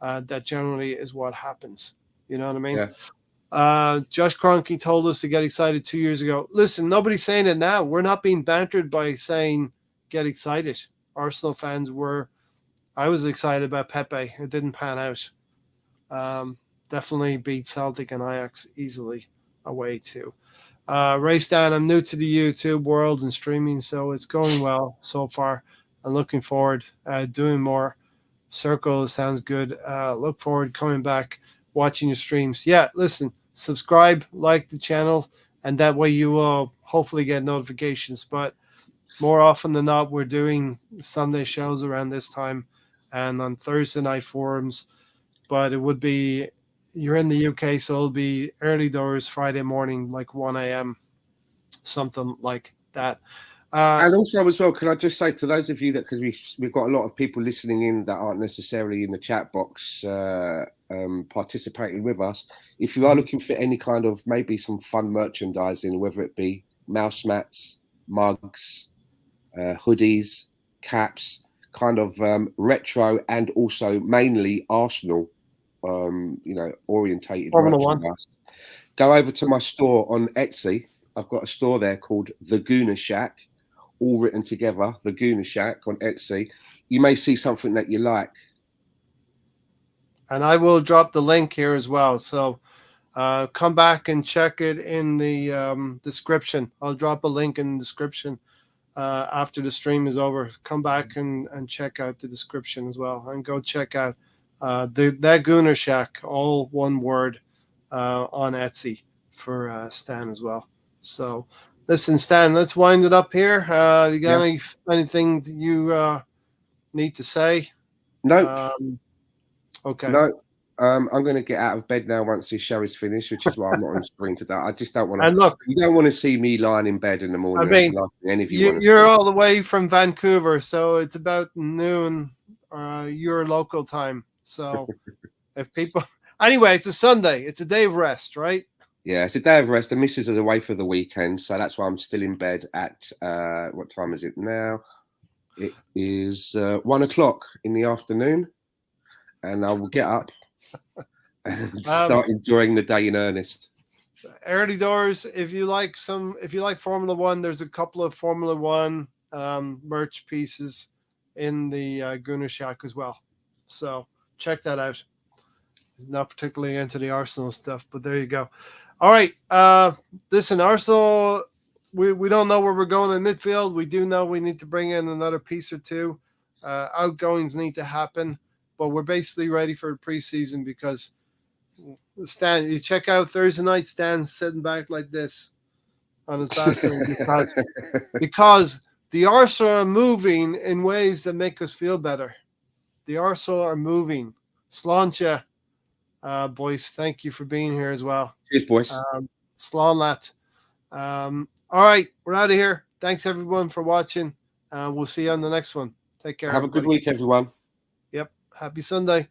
that generally is what happens. You know what I mean? Yeah. Josh Kroenke told us to get excited 2 years ago. Listen, nobody's saying it now. We're not being bantered by saying get excited. Arsenal fans were. I was excited about Pepe. It didn't pan out. Definitely beat Celtic and Ajax easily away too. Ray Stan, I'm new to the YouTube world and streaming, so it's going well so far. I'm looking forward doing more. Circle sounds good. Look forward coming back, watching your streams. Yeah, listen, subscribe, like the channel, and that way you will hopefully get notifications. But more often than not, we're doing Sunday shows around this time and on Thursday night forums. But it would be, you're in the UK, so it'll be early doors Friday morning, like 1 a.m., something like that. And also as well, can I just say to those of you that, because we've got a lot of people listening in that aren't necessarily in the chat box participating with us, if you are looking for any kind of maybe some fun merchandising, whether it be mouse mats, mugs, hoodies, caps, kind of retro and also mainly Arsenal orientated merchandise, go over to my store on Etsy. I've got a store there called The Gooner Shack, all written together, The Gooner Shack on Etsy. You may see something that you like. And I will drop the link here as well. So come back and check it in the description. I'll drop a link in the description after the stream is over. Come back and check out the description as well. And go check out that Gooner Shack, all one word, on Etsy for Stan as well. So listen, Stan, let's wind it up here. You got anything you need to say? No. Okay. No. I'm going to get out of bed now once this show is finished, which is why I'm not on screen today. I just don't want to. And look, you don't want to see me lying in bed in the morning. I mean, you're all the way from Vancouver, so it's about noon your local time. So if people, anyway, it's a Sunday. It's a day of rest, right? Yeah, it's a day of rest. The missus is away for the weekend, so that's why I'm still in bed at what time is it now? It is 1 o'clock in the afternoon, and I will get up and start enjoying the day in earnest. Early doors. If you like Formula One, there's a couple of Formula One merch pieces in the Gooner Shack as well. So check that out. Not particularly into the Arsenal stuff, but there you go. All right. Listen, Arsenal, we don't know where we're going in midfield. We do know we need to bring in another piece or two. Outgoings need to happen, but we're basically ready for preseason because Stan, you check out Thursday night, Stan's sitting back like this on his balcony because the Arsenal are moving in ways that make us feel better. The Arsenal are moving. Sláinte, boys, thank you for being here as well. Cheers, boys. Slán lat. All right, we're out of here. Thanks everyone for watching. We'll see you on the next one. Take care. Have a good week, everyone. Yep. Happy Sunday.